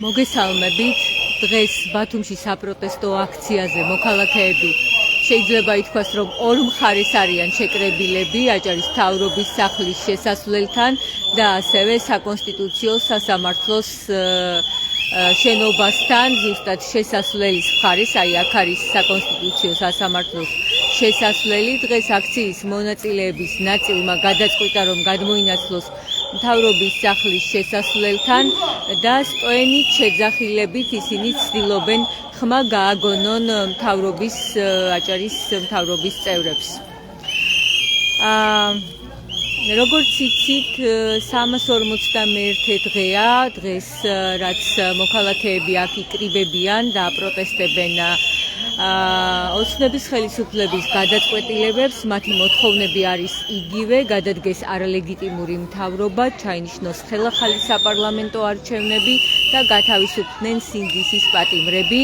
მოგესალმებით. დღეს ბათუმში საპროტესტო აქციაზე მოქალაქეები შეიძლება ითქვას, რომ ორ მხარეს არიან შეკრებილები აჭარის მთავრობის სახლის შესასვლელთან და ასევე საკონსტიტუციო სასამართლოს შენობასთან, ზუსტად შესასვლელის მხარეს, აი აქ არის საკონსტიტუციო სასამართლოს შესასვლელი. დღეს აქციის მონაწილეების ნაწილმა გადაწყვიტა, რომ გადმოინაცვლოს მთავრობის სახლის შესასვლელთან და სტოენით შეძახილებით ისინი ცდილობენ ხმა გააგონონ აჭარის მთავრობის წევრებს. როგორც იცით, 341 დღეა დღეს, რაც მოქალაქეები აქ იკრიბებიან და აპროტესტებენ ოცნების ხელისუფლების გადაწყვეტილებებს. მათი მოთხოვნები არის იგივე: გადადგეს არალეგიტიმური მთავრობა, ჩაინიშნოს ხელახალი საპარლამენტო არჩევნები და გათავისუფლდნენ სინდისის პატიმრები.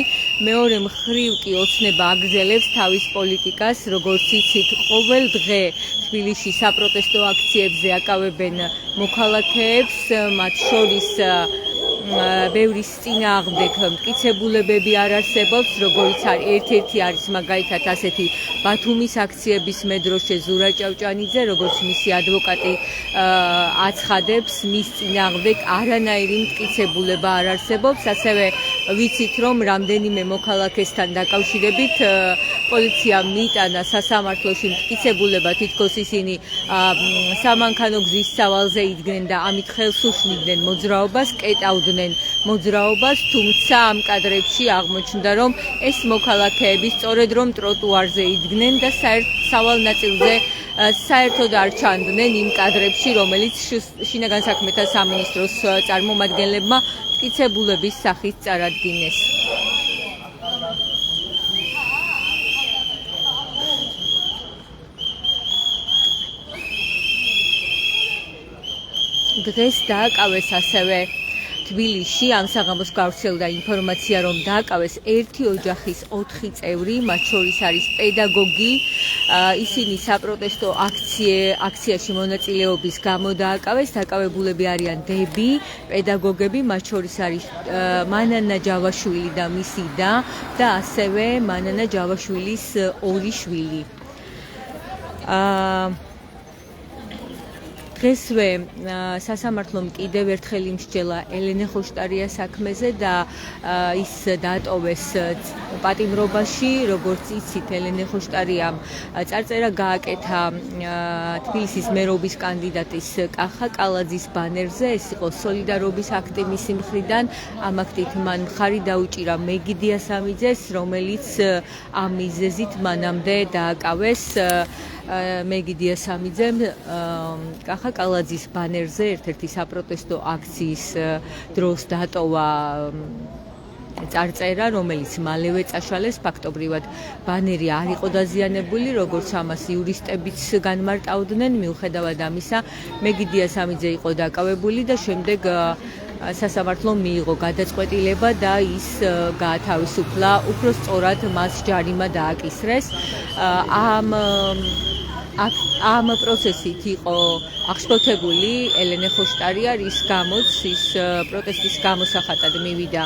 მეორე მხრივ კი ოცნება აგრძელებს თავის პოლიტიკას. როგორც იცით, ყოველ დღე თბილისში საპროტესტო აქციებზე აკავებენ მოქალაქეებს, მათ შორის ბევრი წინააღმდეგ მტკიცებულებები არ არსებობს, როგორც ერთ-ერთი არის მაგალითად ასეთი ბათუმის აქციების მედროშე ზურა ჭავჭანიძე, როგორც მისი ადვოკატი აცხადებს, მის წინააღმდეგ არანაირი მტკიცებულება არ არსებობს. ასევე ვიცით, რომ რამდენიმე მოქალაქესთან დაკავშირებით პოლიციამ მიიტანა სასამართლოში მტკიცებულება, თითქოს ისინი სამანქანო გზის სავალზე იდგნენ და ამით ხელს უშნიდნენ მოძრაობას, კეტავდნენ მოძრაობას, თუმცა ამ კადრებში აღმოჩნდა, რომ ეს მოქალაქეები სწორედ რომ ტროტუარზე იდგნენ და სავალ ნაწილზე საერთოდ არ ჩანდნენ იმ კადრებში, რომელიც შინაგან საქმეთა სამინისტროს წარმომადგენლებმა მტკიცებულების სახით წარადგინეს. დღეს დააკავეს ასევე თბილისში, ამ საღამოს გავრცელდა ინფორმაცია, რომ დააკავეს ერთი ოჯახის 4 წევრი, მათ შორის არის პედაგოგი. ისინი საპროტესტო აქციაში მონაწილეობის გამო დააკავეს. დაკავებულები არიან დები, პედაგოგები, მათ შორის არის მანანა ჯავაშვილი და მისი და ასევე მანანა ჯავაშვილის 2 შვილი. დღესვე სასამართლომ კიდევ ერთხელ იმსჯელა ელენე ხოშტარიას საქმეზე და ის დაატოვეს პატიმრობაში. როგორც იცით, ელენე ხოშტარიამ წარწერა გააკეთა თბილისის მერობის კანდიდატის კახა კალაძის ბანერზე. ეს იყო სოლიდარობის აქტი მისი მხრიდან. ამ აქტით მან მხარი დაუჭირა მეგიდია სამიძეს, რომელიც ამ მიზეზით მანამდე დააკავეს. მეგიდია სამიძემ კახა კალაძის ბანერზე ერთ-ერთი საპროტესტო აქციის დროს დატოვა წარწერა, რომელიც მალევე წაშალეს. ფაქტობრივად ბანერი არ იყო დაზიანებული, როგორც ამას იურისტებიც განმარტავდნენ. მიუხედავად ამისა, მეგიდია სამიძე იყო დაკავებული და შემდეგ სასამართლომ მიიღო გადაწყვეტილება და ის გაათავისუფლა. უფრო სწორად, მას ჯარიმა დააკისრეს. ამ პროცესით იყო აღშფოთებული ელენე ხოშტარია, რის გამოც ის პროტესტის გამოსახატად მივიდა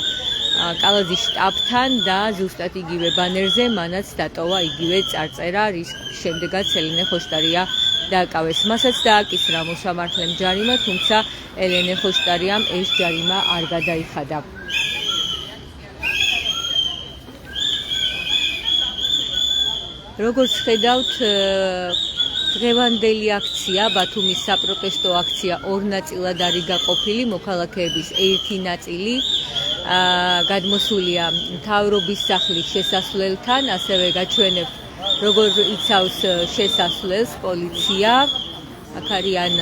კალაძის შტაბთან და ზუსტად იგივე ბანერზე მანაც დატოვა იგივე წარწერა, რის შემდეგაც ელენე ხოშტარია დააკავეს. მასაც დააკისრა მოსამართლემ ჯარიმა, თუმცა ელენე ხოშტარიამ ეს ჯარიმა არ გადაიხადა. როგორც ხედავთ, დღევანდელი აქცია, ბათუმის საპროტესტო აქცია 2 ნაწილად არის გაყოფილი. მოქალაქეების ერთი ნაწილი გადმოსულია მთავრობის სახლის შესასვლელთან, ასევე გაჩვენებთ, როგორ იცავს შესასვლელს პოლიცია. აქ არიან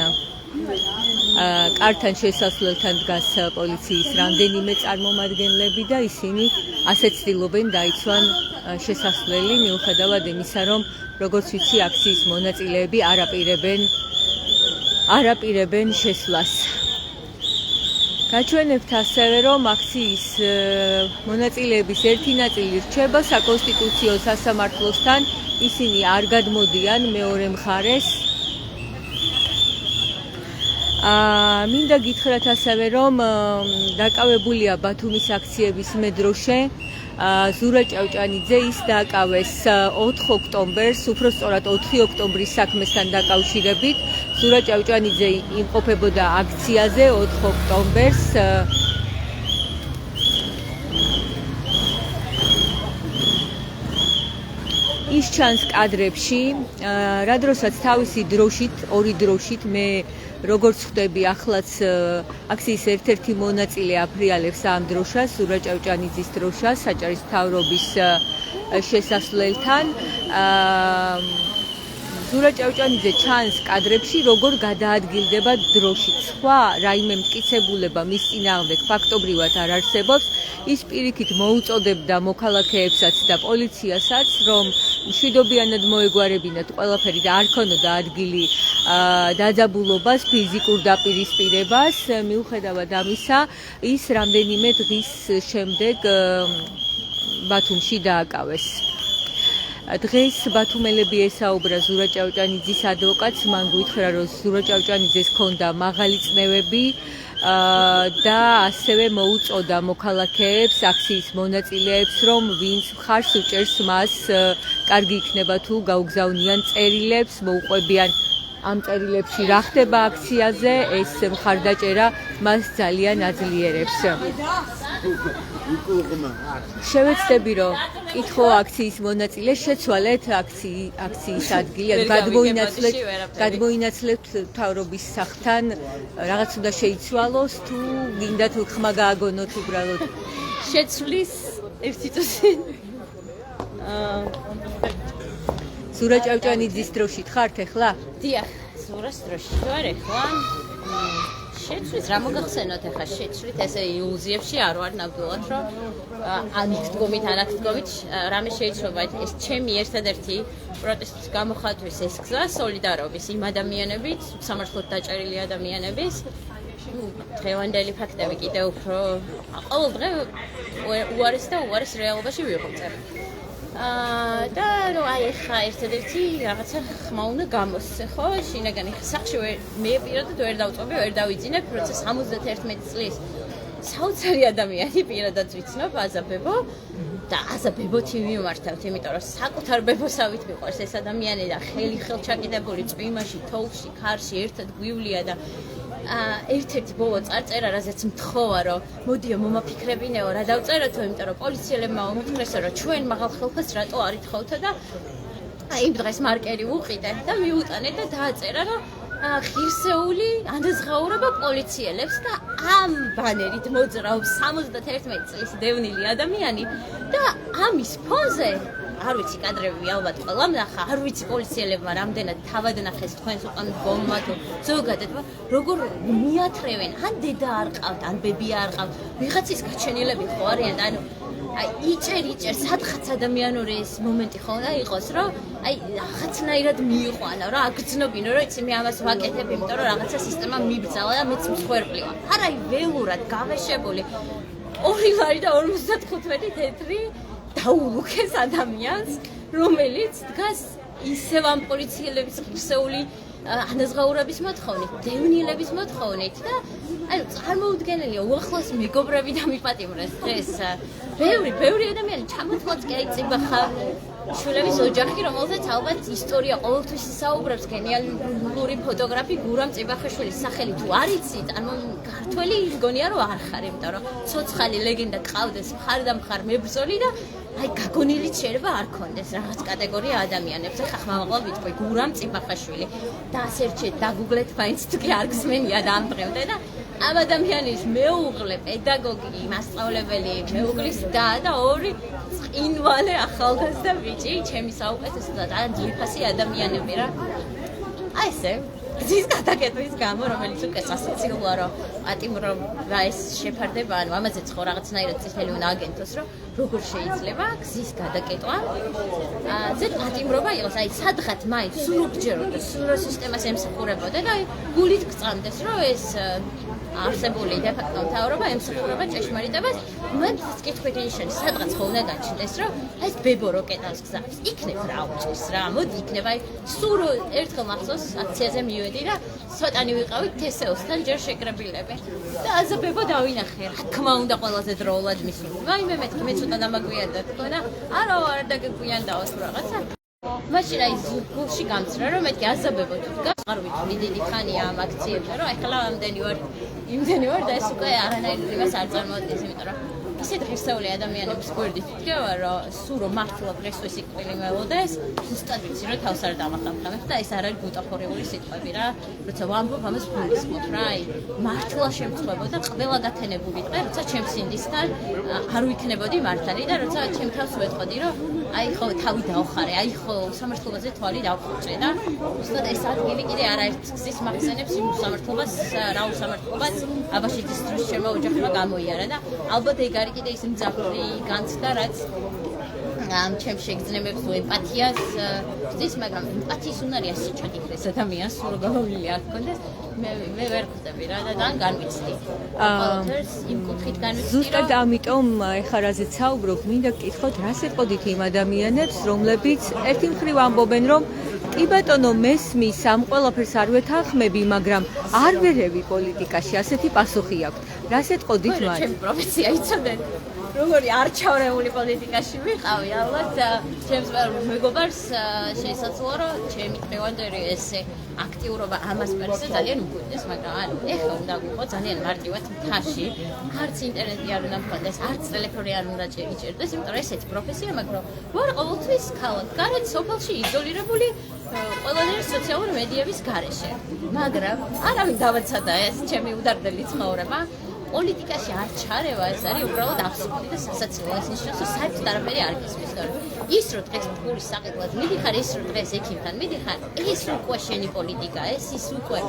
კართან შესასვლელთან დგას პოლიციის რამდენიმე წარმომადგენლები და ისინი ასეც ცდილობენ დაიცვან შესასვლელი, მიუხედავად იმისა, რომ როგორც ვიცი, აქციის მონაწილეები არ აპირებენ შესვლას. გაჩვენებთ ასევე, რომ აქციის მონაწილეების ერთი ნაწილი რჩება საკონსტიტუციო სასამართლოსთან, ისინი არ გადმოდიან მეორე მხარეს. მინდა გითხრათ ასევე, რომ დაკავებულია ბათუმის აქციების მედროშე. ზურა ჭავჭანიძე ის დააკავეს 4 ოქტომბერს, უბრალოდ 4 ოქტომბრის საქმესთან დაკავშირებით. ზურა ჭავჭანიძე იმყოფებოდა აქციაზე 4 ოქტომბერს. ის ჩანს კადრებში, რა დროსაც თავისი დროშით, ორი დროშით მე როგორც ხვდები ახლაც აქციის ერთ-ერთი მონაწილე აფრიალებს ამ დროშას, ზურა ჭავჭანიძის დროშას, საჭარის მთავრობის შესასვლელთან. ზურა ჭავჭანიძე ჩანს კადრებში, როგორ გადაადგილდება დროშით. სხვა რაიმე მტკიცებულება მის წინააღმდეგ ფაქტობრივად არ არსებობს. ის პირიქით მოუწოდებდა მოქალაქეებსაც და პოლიციასაც, რომ მშვიდობიანად მოეგვარებინათ ყველაფერი და არ ქონოდა ადგილი დაძაბულობას, ფიზიკურ დაპირისპირებას. მიუხედავად ამისა, ის რამდენიმე დღის შემდეგ ბათუმში დააკავეს. დღეს ბათუმელები ესაუბრა ზურა ჭავჭანიძის ადვოკატს, მან გითხრა, რომ ზურა ჭავჭანიძეს ჰქონდა მაღალი წნევები და ასევე მოუწოდა მოქალაქეებს, აქციის მონაწილეებს, რომ ვინც მხარს უჭერს მას, კარგი იქნება თუ გაუგზავნიან წერილებს, მოუყვებიან ამ წერილებში რა ხდება აქციაზე, ეს მხარდაჭერა მას ძალიან აძლიერებს. შევეცდები, რომ კითხო აქციის მონაწილე შეცვალეთ აქციის ადგილი, გადმოინაცლებთ მთავრობის სახლთან, რაღაც უნდა შეიცვალოს თუ გინდათ ხმა გააგონოთ უბრალოდ. შეცვლის ერთი წუთი. ზურა ჭავჭანიძის დროშით ხართ ახლა? დიახ, ზურას დროშით ვარ ახლა. შეცვლის რა მოგახსენოთ ახლა შეცვლით ესე იუზიებში არ ვარ ნამდვილად რომ ანით დგომით რამე შეიძლება ეს ჩემი ერთადერთი პროტესტის გამოხატვის ეს გზა სოლიდარობის იმ ადამიანებით, სამართლოდ დაჭერილი ადამიანების დღევანდელი ფაქტები კიდევ უფრო ყოველ დღე უარეს და უარეს რეალობაში ვიღვწერ. და ნუ აი ხა ერთადერთი რაღაცა ხმა უნდა გამოსცე, ხო? შინაგანი სახში მე პირადად ვერ დავწობი, ვერ დავიძინებ, როცა 71 წლის საოცარი ადამიანი პირადად ვიცნობ, აზაბებო და აზაბებოთი ვიმართავთ, იმიტომ რომ საკუთარ ბებოსავით მიყვარს ეს ადამიანი და ხელჩაკიდებული წვიმაში, თოვლში, ქარში ერთად გვივლია და ერთ-ერთი ბოლო წარწერა, რაზეც მთხოვა, რომ მოდიო მომაფიქრებინეო, რა დავწეროთო, იმიტომ რომ პოლიციელებმა მომთხრესო, რომ ჩვენ მაღალ ხელფას რატო არ ითხოვთო და იმ დღეს მარკერი ვუყიდე და მიუტანე და დააწერა, რომ ღირსეული ანდაზღაურება პოლიციელებს და ამ ბანერით მოძრაობს 71 წლის დევნილი ადამიანი და ამის ფონზე არ ვიცი კადრები ალბათ ყველამ ნახა, არ ვიცი პოლიციელებმა რამდენად თავად ნახეს თქვენს უკან ბომბათო ზოგადად როგორ მიათრევენ, ან დედა არ ყავთ, ან ბებია არ ყავთ, ვიღაცის გაჩენილები ხო არიან და ანუ აი იჭერ სადღაც ადამიანური ეს მომენტი ხო და იყოს რომ აი რაღაცნაირად მიიყვანა რა აგრძნობინო რომ იცი მე ამას ვაკეთებ იმიტომ რომ რაღაცა სისტემა მიბრძალა და მეც მსხვერპლი ვარ არა აი ველურად გავეშებული 2 ლარი და 55 თეთრი დაულუქეს ადამიანს რომელიც დგას ისევ ამ პოლიციელების ღირსეული ანაზღაურების მოთხოვნით, დევნილების მოთხოვნით და ანუ წარმოუდგენელია უახლოს მეგობრები და მიპატიმრეს დღეს ბევრი ადამიანი ჩამოთვალს კი აი წიბახა შვილების ოჯახი რომელზეც ალბათ ისტორია ყოველთვის ისაუბრებს გენიალური ფოტოგრაფი გურამ წიბახაშვილის სახელი თუ არ იცით ანუ ქართველი გონია რომ არ ხარ იმიტომ რომ ცოცხალი ლეგენდა ყავდეს მხარ მებრძოლი და აი გაგონილიც შეიძლება არ ქონდეს რაღაც კატეგორია ადამიანებს ახლა ხმამაღლა ვიტყვი გურამ წიბახაშვილი და ასერჩეთ დაგუგლეთ მაინც თუ კი არ გსმენია და ამბრევდე და ამ ადამიანის მეუღლე პედაგოგი მასწავლებელი მეუღლის და 2 წინვალე ახალგაზრდა ბიჭი ჩემი საუკეთესო და ძვირფასი ადამიანები რა აი ესე ის გადაკეტვის გამო რომელიც უკვე სასაცილოა რომ პატიმრობა ეს შეფარდება ანუ ამაზეც ხო რაღაცნაირად წითელი უნდა აგენთოს რომ როგორ შეიძლება გზის გადაკეტვა ზედ პატიმრობა იყოს აი სადღაც მაინც სრულჯეროდა სულ სისტემას ემსახურებოდა და აი გულით გწამდეს რომ ეს არსებული დე-ფაქტო მთავრობა ემსახურება ჭეშმარიტებას, მათ კითხვით ინიშნება, სადღაც ხო უნდა გაჩნდეს, რომ ეს ბებო რო კეტავს გზას, იქნებ რა უჭირს რა, მოდი იქნება, სულ ერთხელ მახსოვს აქციაზე მივედი და ცოტანი ვიყავით თესეოსთან ჯერ შეკრებილები. და აზაბებო დავინახე, რა თქმა უნდა ყველაზე დროულად მისული. ვაიმე მეთქი, მე ცოტა დამაგვიანდა თქო და არა დაგეგვიანდაოს რაღაცა. მაშინ აი გულში გამცრა რომ მეთქი აზაბებო თუ დგას, არ ვიცი, დიდი ხანია ამ აქციებზე, რომ ახლა იმდენი ვარ და ეს უკვე არანაირ იმას არ წარმოადგენს, იმიტომ რომ ისეთ ღირსეული ადამიანების გვერდით ვდგება, რომ სულ რომ მართლა დღესვე სიკვდილი მელოდეს, ზუსტად ვიცი, რომ თავს არ დამახამხამებ და ეს არ არის ბუტაფორიული სიტყვები რა. როცა ვამბობ ამას გულისხმობ რა, აი მართლა შემწყვებოდა ყველა გათენებული დღე, როცა ჩემს სინდისთან არ ვიქნებოდი მართალი და როცა ჩემ თავს ვეთყოდი, რომ აი ხო თავი დავხარე, აი ხო სამართლობაზე თვალი დავხუჭე და ზუსტად ეს ადგილი კიდე არაერთ გზის მახსენებს იმ სამართლობას, რა უსამართლობას აბაშიძის დროს ჩემო ოჯახმა გამოიარა და ალბათ ეგ არის კიდე ის მძაფრი განცდა, რაც ამ ჩემ შეგრძნებებს თუ ემპათიას ვწის, მაგრამ ემპათიის უნარი ასე ჩაგიქრეს ადამიანს, სულ გამოვლილი არ გქონდეს, მე ვერ ხვდები რა და თან განვიცდი. ყოველთვის იმ კუთხით განვიცდი. ზუსტად ამიტომ ეხლა რაზეც საუბრობ, მინდა გკითხოთ, რას ეტყოდით იმ ადამიანებს, რომლებიც ერთი მხრივ ამბობენ, რომ კი ბატონო, მესმის ამ ყველაფერს არ ვეთანხმები, მაგრამ არ ვერევი პოლიტიკაში, ასეთი პასუხი აქვს. რას ეტყოდით მათ? ჩემი პროფესია იცოდეთ. როგორი არჩევრეული პოლიტიკაში ვიყავი, ალბათ ჩემს მეგობარს შესაძლოა რომ ჩემი დღევანდელი ესე აქტიურობა ამას პერსე ძალიან უგვიდეს, მაგრამ ანუ ეხლა უნდა ვიყო ძალიან მარტივად მთაში, არც ინტერნეტი არ უნდა მქონდეს, არც ტელეფონი არ უნდა იჭერდეს, იმიტომ რომ ესეთი პროფესია, მაგრამ ვარ ყოველთვის ქალაქ, გარეთ სოფელში იზოლირებული ყველანაირი სოციალური მედიების გარეშე. მაგრამ არავინ დავაცადა ეს ჩემი უდარდელი ცხოვრება. პოლიტიკაში არ ჩარევა ეს არის უბრალოდ აბსურდი და სასაცილო. ეს ნიშნავს, რომ საერთოდ არაფერი არ გისმის, თორემ ის რომ დღეს ფულის საყიდლად მიდიხარ, ის რომ დღეს ექიმთან მიდიხარ, ეს უკვე შენი პოლიტიკა, ეს ის უკვე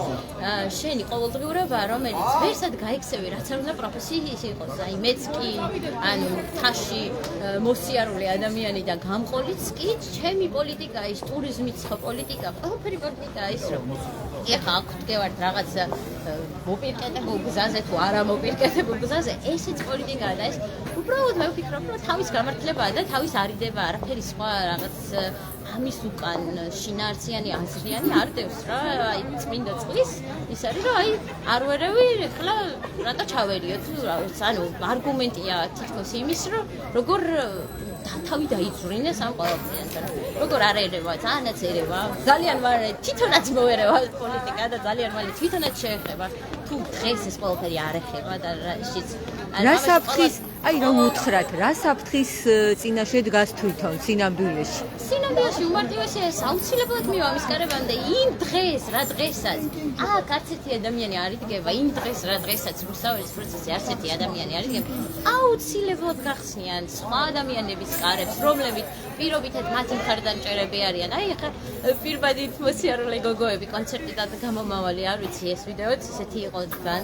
შენი ყოველდღიურობა, რომელიც ვერსად გაიქცევი, რაც არ უნდა პროფესიის იყოს. აი მეც კი ანუ თაში მოსიარული ადამიანი და გამყოლიც კი ჩემი პოლიტიკა ის ტურიზმიც ხო პოლიტიკა, ყველაფერი პოლიტიკა ის რომ ეხა აქ ვდგევართ რაღაც მოპირკეთებულ გზაზე თუ არა მოპირკეთებულ გზაზე, ესეც პოლიტიკაა და ეს უბრალოდ მე ვფიქრობ, რომ თავის გამართლებაა და თავის არიდება, არაფერი სხვა რაღაც ამის უკან შინაარსიანი აზრიანი არ დევს რა, აი წმინდა წყლის ის არის, რომ აი არ ვერევი, ეხლა რატო ჩავერიო თუ რაღაც, ანუ არგუმენტია თითქოს იმის, რომ როგორ თავი დაიძვრინეს ამ ყველაფერთან. როგორ არ ერევა, ძალიანაც ერევა, ძალიან მალე თვითონაც მოერევა პოლიტიკა და ძალიან მალე თვითონაც შეეხება. თუ დღეს ეს ყველაფერი არ ეხება და ისიც რა საფრთხის, აი რომ უთხრათ, რა საფრთხის წინაშე დგას თვითონ სინამდვილეში? სინამდვილეში უმარტივესია ეს აუცილებლად მივა ამის გარებამდე იმ დღეს, რა დღესაც აქ არც ერთი ადამიანი არ იდგება, იმ დღეს, რა დღესაც რუსთაველის პროცესზე არც ერთი ადამიანი არ იდგება, აუცილებლად გახსნიან სხვა ადამიანების კარებს, რომლებიც პირობითად მათი მხარდან ჭერები არიან. აი ახლა პირბადით მოსიარულე გოგოები კონცერტიდან გამომავალი, არ ვიცი ეს ვიდეოც ისეთი იყო,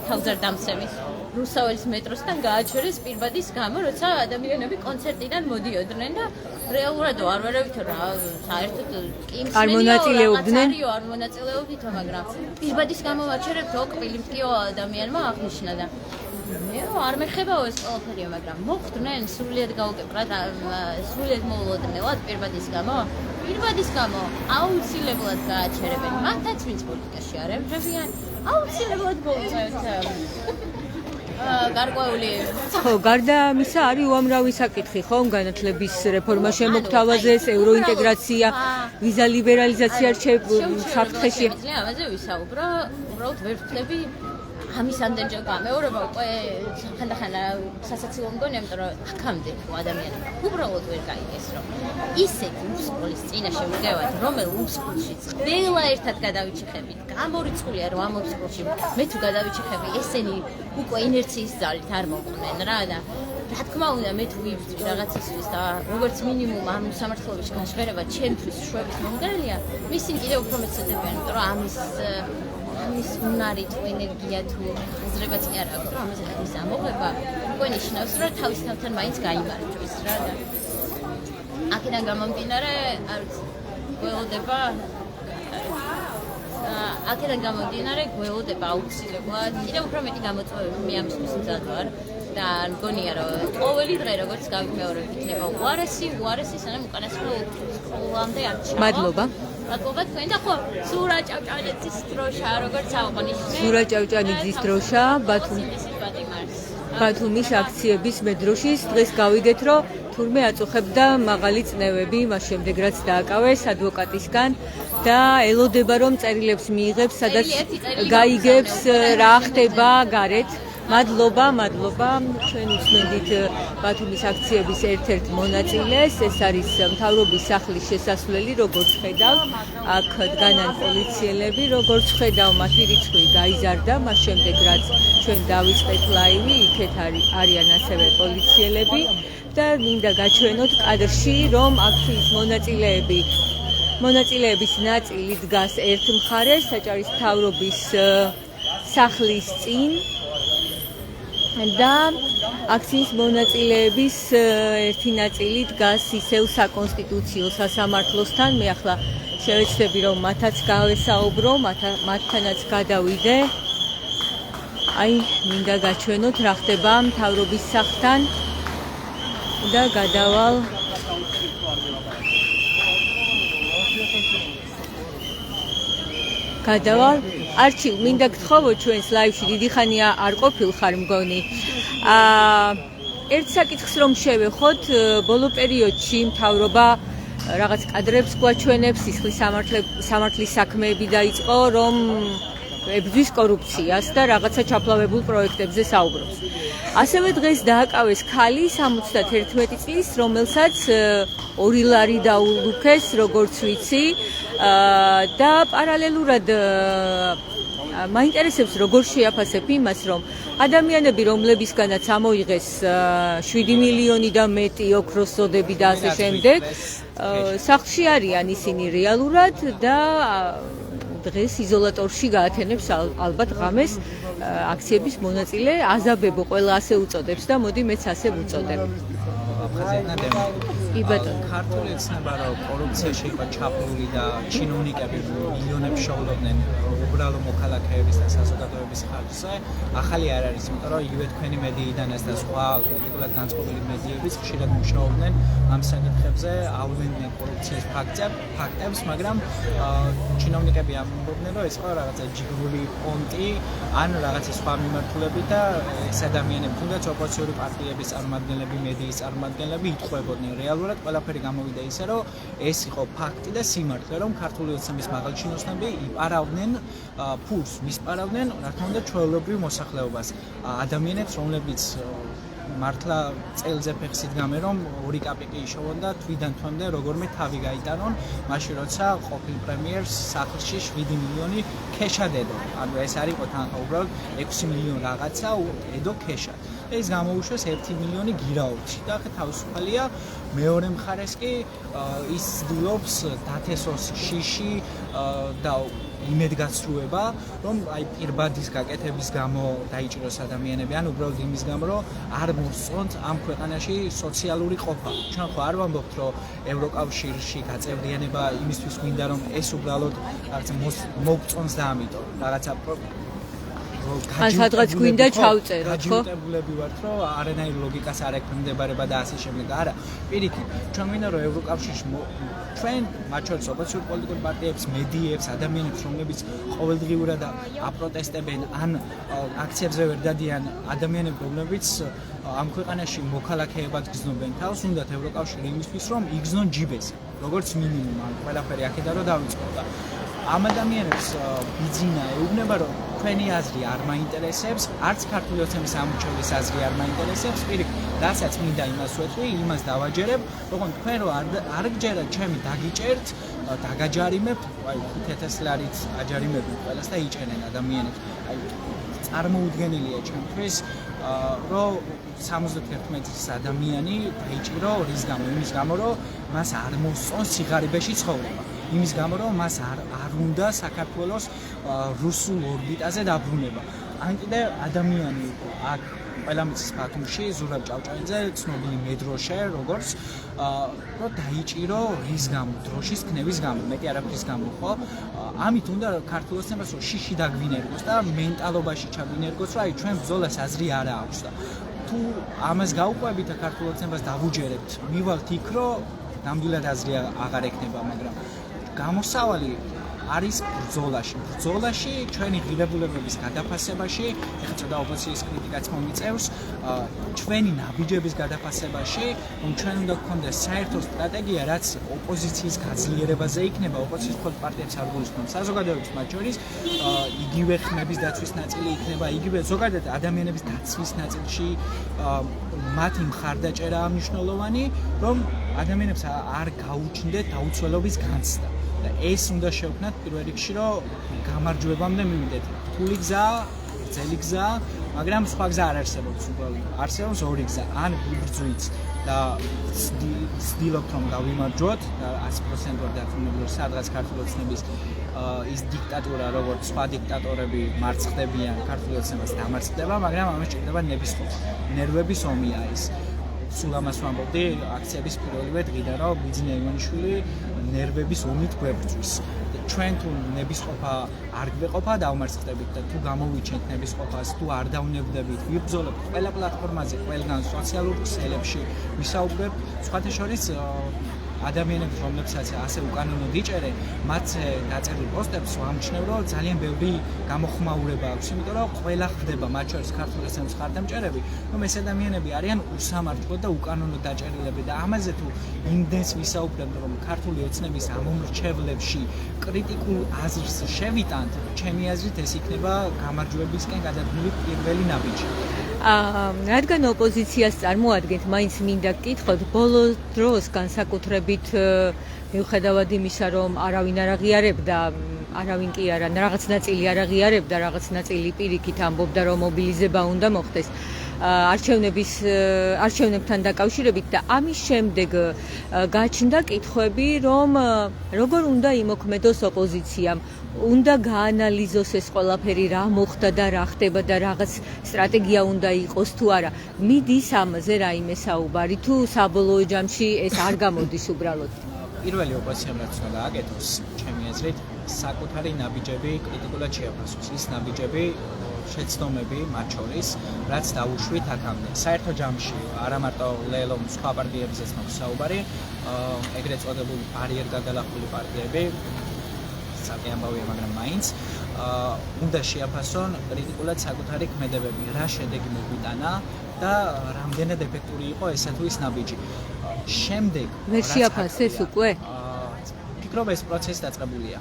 თავზარდამცემის რუსთაველის მეტროსთან გააჩერეს პირბადის გამო, როცა ადამიანები კონცერტიდან მოდიოდნენ და რეალურად არ ვერავით რა, საერთოდ კი არ მონაწილეობდნენ, არ მონაწილეობდით, მაგრამ პირბადის გამო ვაჩერებთ, ოკვილი მткиო ადამიანმა აღნიშნა და მე არ მეხებაო ეს ყველაფერია, მაგრამ მოხდნენ სრულიად გაუკეპრად, სრულიად მოულოდნელად პირბადის გამო აუცილებლად გააჩერებენ მათაც, ვინც პოლიტიკაში არ ემხრებიან, აუცილებლად მოუწევთ გარკვეული. ხო, გარდა ამისა არის უამრავი საკითხი, ხო, განათლების რეფორმა შემოგთავაზეს, ევროინტეგრაცია, ვიზა ლიბერალიზაცია საფრთხეში. ამაზე ვისაუბრო, უბრალოდ ვერ ვთვლები ამის ამდენჯერ გამეორება უკვე ხანდახან სასაცილო მგონია, იმიტომ რომ აქამდე ადამიანი უბრალოდ ვერ გაიგეს, რომ ისეთი უსყოლის წინაშე ვდგევათ, რომელ უსყოლშიც ყველა ერთად გადავიჩეხებით, გამორიცხულია რომ ამ უსყოლში მე თუ გადავიჩეხები, ესენი უკვე ინერციის ძალით არ მოყვნენ რა და რა თქმა უნდა მე თუ ვიბრძვი რაღაცისთვის და როგორც მინიმუმ ამ სამართლობის განშღერება ჩემთვის შვების მომგრელია, ისინი კიდევ უფრო მეცადებიან, იმიტომ რომ ამის უნარი თუ ენერგია თუ აზრებაც კი არ აქვს, რომ ამაზე ხის ამოღება უკვე ნიშნავს, რომ თავის თავთან მაინც გაიმარჯვეს რა და აქედან გამომდინარე, არ ვიცი, გველოდება აქედან გამომდინარე გველოდება აუცილებლად კიდევ უფრო მეტი გამოწვევები მე ამისთვის მზად ვარ და მგონია რომ ყოველი დღე როგორც გავიმეორებ იქნება უარესი სანამ უკანასკნელამდე არ ჩავა. მადლობა. მადლობა თქვენ და ხო ზურა ჭავჭავაძის დროშა როგორც აღნიშნე. ზურა ჭავჭავაძის დროშა ბათუმის აქციების მედროშის დღეს გავიგეთ რომ თურმე აწუხებდა მაღალი წნევები მას შემდეგ რაც დააკავეს ადვოკატისგან და ელოდება რომ წერილებს მიიღებს სადაც გაიგებს რა ხდება გარეთ. მადლობა ჩვენ უსმენდით ბათუმის აქციების ერთ-ერთ მონაწილეს ეს არის მთავრობის სახლის შესასვლელი როგორც ხედავთ აქ დგანან პოლიციელები როგორც ხედავ მათი რიცხვი გაიზარდა მას შემდეგ რაც ჩვენ დავიწყეთ ლაივი იქეთ არიან ასევე პოლიციელები და მინდა გაჩვენოთ კადრში რომ აქციის მონაწილეების ნაწილი დგას ერთ მხარეს საჭარის მთავრობის სახლის წინ და აქციის მონაწილეების ერთი ნაწილი დგას ისევ საკონსტიტუციო სასამართლოსთან. მე ახლა შევეცდები რომ მათაც გავესაუბრო, მათთანაც გადავიდე. აი, მინდა გაჩვენოთ რა ხდება მთავრობის სახლთან და გადავალ არჩილ, მინდა გთხოვო ჩვენს ლაივში დიდი ხანია არ ყოფილხარ მგონი. ერთ საკითხს რომ შევეხოთ, ბოლო პერიოდში მთავრობა რაღაც კადრებს გვაჩვენებს, სისხლის სამართლის საქმეები დაიწყო, რომ ებრძვის კორუფციას და რაღაცა ჩაფლავებულ პროექტებზე საუბრობს. ასევე დღეს დააკავეს ქალი 71 წლის, რომელსაც 2 ლარი დაულუქეს, როგორც ვიცი, და პარალელურად მაინტერესებს როგორ შეაფასებ იმას, რომ ადამიანები, რომლებისგანაც ამოიღეს 7 მილიონი და მეტი ოქროს ზოდები და ასე შემდეგ, სახლში არიან ისინი რეალურად და დღეს იზოლატორში გაათენებს ალბათ ღამეს აქციების მონაწილე აზაბებო ყველა ასე უწოდებს და მოდი მეც ასე ვუწოდებ. ქართული ეცნება რომ კორუფციაში იყო ჩაფლული და ჩინოვნიკები მილიონებს შეულობდნენ უბრალო მოქალაქეების და საზოგადოების ხარჯზე. ახალი არ არის, იმიტომ რომ იგივე თქვენი მედიიდან ეს და სხვა კრიტიკულად განწყობილი მედიებიც ხშირად მუშაობდნენ ამ საკითხებზე, ავლენდნენ კორუფციის ფაქტებს, მაგრამ ჩინოვნიკები ამბობდნენ, რომ ეს იყო რაღაცა ჯიგრული პონტი ან რაღაცა სხვა მიმართულებით და ეს ადამიანები, თუნდაც ოპოზიციური პარტიების წარმომადგენლები, მედიის წარმომადგენლები იტყვებოდნენ რეალურად ყველაფერი გამოვიდა ისე, რომ ეს იყო ფაქტი და სიმართლე, რომ ქართული ოცნების მაღალჩინოსნები იპარავდნენ ფულს, მისპარავდნენ, რა თქმა უნდა, ჩვეულებრივ მოსახლეობას, ადამიანებს, რომლებიც მართლა წელზე ფეხს იდგამენ, რომ 2 კაპიკი იშოვონ და თვიდან თვემდე როგორმე თავი გაიტანონ, მაშინ როცა ყოფილ პრემიერს სახლში 7 მილიონი ქეშა დედო. ანუ ეს არ იყო თანხა, უბრალოდ 6 მილიონი რაღაცა ედო ქეშა. ეს გამოუშვეს 1 მილიონი გირაოთში და ახლა თავისუფალია. მეორე მხარეს კი ის ცდილობს დათესოს შიში და იმედგაცრუება, რომ აი პირბადის გაკეთების გამო დაიჭიროს ადამიანები, ან უბრალოდ იმის გამო, რომ არ მოსწონთ ამ ქვეყანაში სოციალური ყოფა. ჩვენ ხო არ ვამბობთ, რომ ევროკავშირში გაწევრიანება იმისთვის გვინდა, რომ ეს უბრალოდ რაღაცა მოგწონს და ამიტომ რაღაცა ან სადღაც გვინდა ჩავწეროთ, ხო? გაჯილდოებულები ვართ, რომ არანაირ ლოგიკას არ ექვემდებარება და ასე შემდეგ. არა, პირიქით, ჩვენ გვინდა რომ ევროკავშირში ჩვენ მათ შორის ოპოზიციური პოლიტიკური პარტიებს, მედიებს, ადამიანებს, რომლებიც ყოველდღიურად აპროტესტებენ ან აქციებზე ვერ დადიან, ადამიანები, რომლებიც ამ ქვეყანაში მოქალაქეებად გრძნობენ თავს, უნდათ ევროკავშირი იმისთვის, რომ იგრძნონ ჯიბესი, როგორც მინიმუმ, ან ყველაფერი აქედან რომ დავიწყო და ამ ადამიანებს ბიძინა ეუბნება, რომ თქვენი აზრი არ მაინტერესებს, არც ქართული ოცნების ამორჩევის აზრი არ მაინტერესებს, პირიქით, რასაც მინდა იმას ვეთქვი, იმას დავაჯერებ, თქო თქვენ რო არ გჯერათ, ჩემი დაგიჭერთ, დაგაჯარიმებთ, აი 5000 ლარით აჯარიმებთ ყველას და იჭერენ ადამიანებს. აი წარმოუდგენელია ჩემთვის, რომ 71 წლის ადამიანი დაიჭირო რის გამო? იმის გამო, რომ მას არ მოსწონს სიღარიბეში ცხოვრება. იმის გამო, რომ მას არ უნდა საქართველოს რუსულ ორბიტაზე დაბრუნება. ან კიდე ადამიანი აქ ყველა მიწის ბათუმში ზურაბ ჭავჭავაძე ცნობილი მედროშე როგორც რომ დაიჭირო რის გამო დროშის ქნევის გამო მეტი არაფრის გამო ხო ამით უნდა ქართულ ოცნებას რომ შიში დაგვინერგოს და მენტალობაში ჩაგვინერგოს რომ აი ჩვენ ბრძოლას აზრი არა აქვს და თუ ამას გავყვებით და ქართულ ოცნებას დავუჯერებთ მივალთ იქ რომ ნამდვილად აზრი აღარ ექნება მაგრამ გამოსავალი არის ბრძოლაში ჩვენი ღირებულებების გადაფასებაში ეხლა ცოტა ოპოზიციის კრიტიკაც მომიწევს ჩვენი ნაბიჯების გადაფასებაში ჩვენ უნდა გქონდეს საერთო სტრატეგია რაც ოპოზიციის გაძლიერებაზე იქნება ოპოზიციის მხოლოდ პარტიებს არ გულისხმობს საზოგადოების მათ შორის იგივე ხმების დაცვის ნაწილი იქნება იგივე ზოგადად ადამიანების დაცვის ნაწილში მათი მხარდაჭერაა მნიშვნელოვანი რომ ადამიანებს არ გაუჩნდეთ დაუცველობის განცდა და ეს უნდა შევქმნათ პირველ რიგში რომ გამარჯვებამდე მივიდეთ რთული გზა, გრძელი გზა, მაგრამ სხვა გზა არ არსებობს უბრალოდ არსებობს ორი გზა ან ვიბრძვით და ვცდილობთ რომ გავიმარჯვოთ და 100%-ად დარწმუნებული ვარ სადღაც ქართული ოცნების ის დიქტატურა როგორც სხვა დიქტატორები მარცხდებიან ქართული ოცნებას დამარცხდება მაგრამ ამას ჭირდება ნერვების ომია ეს სულ ამას ვამბობდი აქციების პირველივე დღიდან რომ ბიძინა ივანიშვილი ნერვების ომით გვებრძვის ჩვენ თუ ნებისყოფა არ გვეყოფა დავმარცხდებით და თუ გამოვიჩენთ ნებისყოფას თუ არ დავნებდებით ვიბრძოლებთ ყველა პლატფორმაზე ყველგან სოციალურ ქსელებში ვისაუბრებთ სხვათა შორის ადამიანებს რომლებსაც ასე უკანონოდ იჭერენ მათზე დაწერილ პოსტებს ვამჩნევ რომ ძალიან ბევრი გამოხმაურება აქვს იმიტომ რომ ყველა ხდება მათ შორის ქართულ ოცნების მხარდამჭერები რომ ეს ადამიანები არიან უსამართლო და უკანონოდ დაჭერილები და ამაზე თუ იმდენს ვისაუბრებთ რომ ქართული ოცნების ამომრჩევლებში კრიტიკულ აზრს შევიტანთ ჩემი აზრით ეს იქნება გამარჯვებისკენ გადადგმული პირველი ნაბიჯი რადგან ოპოზიციას წარმოადგენთ, მაინც მინდა გკითხოთ, ბოლო დროს განსაკუთრებით მიუხედავად იმისა, რომ არავინ არ აღიარებდა, არავინ კი არა, რაღაც ნაწილი არ აღიარებდა, რაღაც ნაწილი პირიქით ამბობდა, რომ მობილიზება უნდა მოხდეს. არჩევნებთან დაკავშირებით და ამის შემდეგ გაჩნდა კითხვები, რომ როგორ უნდა იმოქმედოს ოპოზიციამ, უნდა გაანალიზოს ეს ყველაფერი, რა მოხდა და რა ხდება და რაღაც სტრატეგია უნდა იყოს თუ არა. მიდის ამაზე რაიმე საუბარი თუ საბოლოო ჯამში ეს არ გამოდის უბრალოდ? პირველი ოპოზიციამ რაც უნდა გააკეთოს, ჩემი აზრით, საკუთარი ნაბიჯები კრიტიკულად შეაფასოს. ის ნაბიჯები შეცდომები მათ შორის, რაც დაუშვით აქამდე. საერთო ჯამში არა მარტო ლელომ სხვა პარტიებზეც მოხდა საუბარი, ეგრეთ წოდებული ბარიერ გადალახული პარტიები საკი ამბავია, მაგრამ მაინც უნდა შეაფასონ კრიტიკულად საკუთარი ქმედებები, რა შედეგი მოგვიტანა და რამდენად ეფექტური იყო ესა თუ ის ნაბიჯი. შემდეგ ვერ შეაფასეს უკვე? ფიქრობ ეს პროცესი დაწყებულია.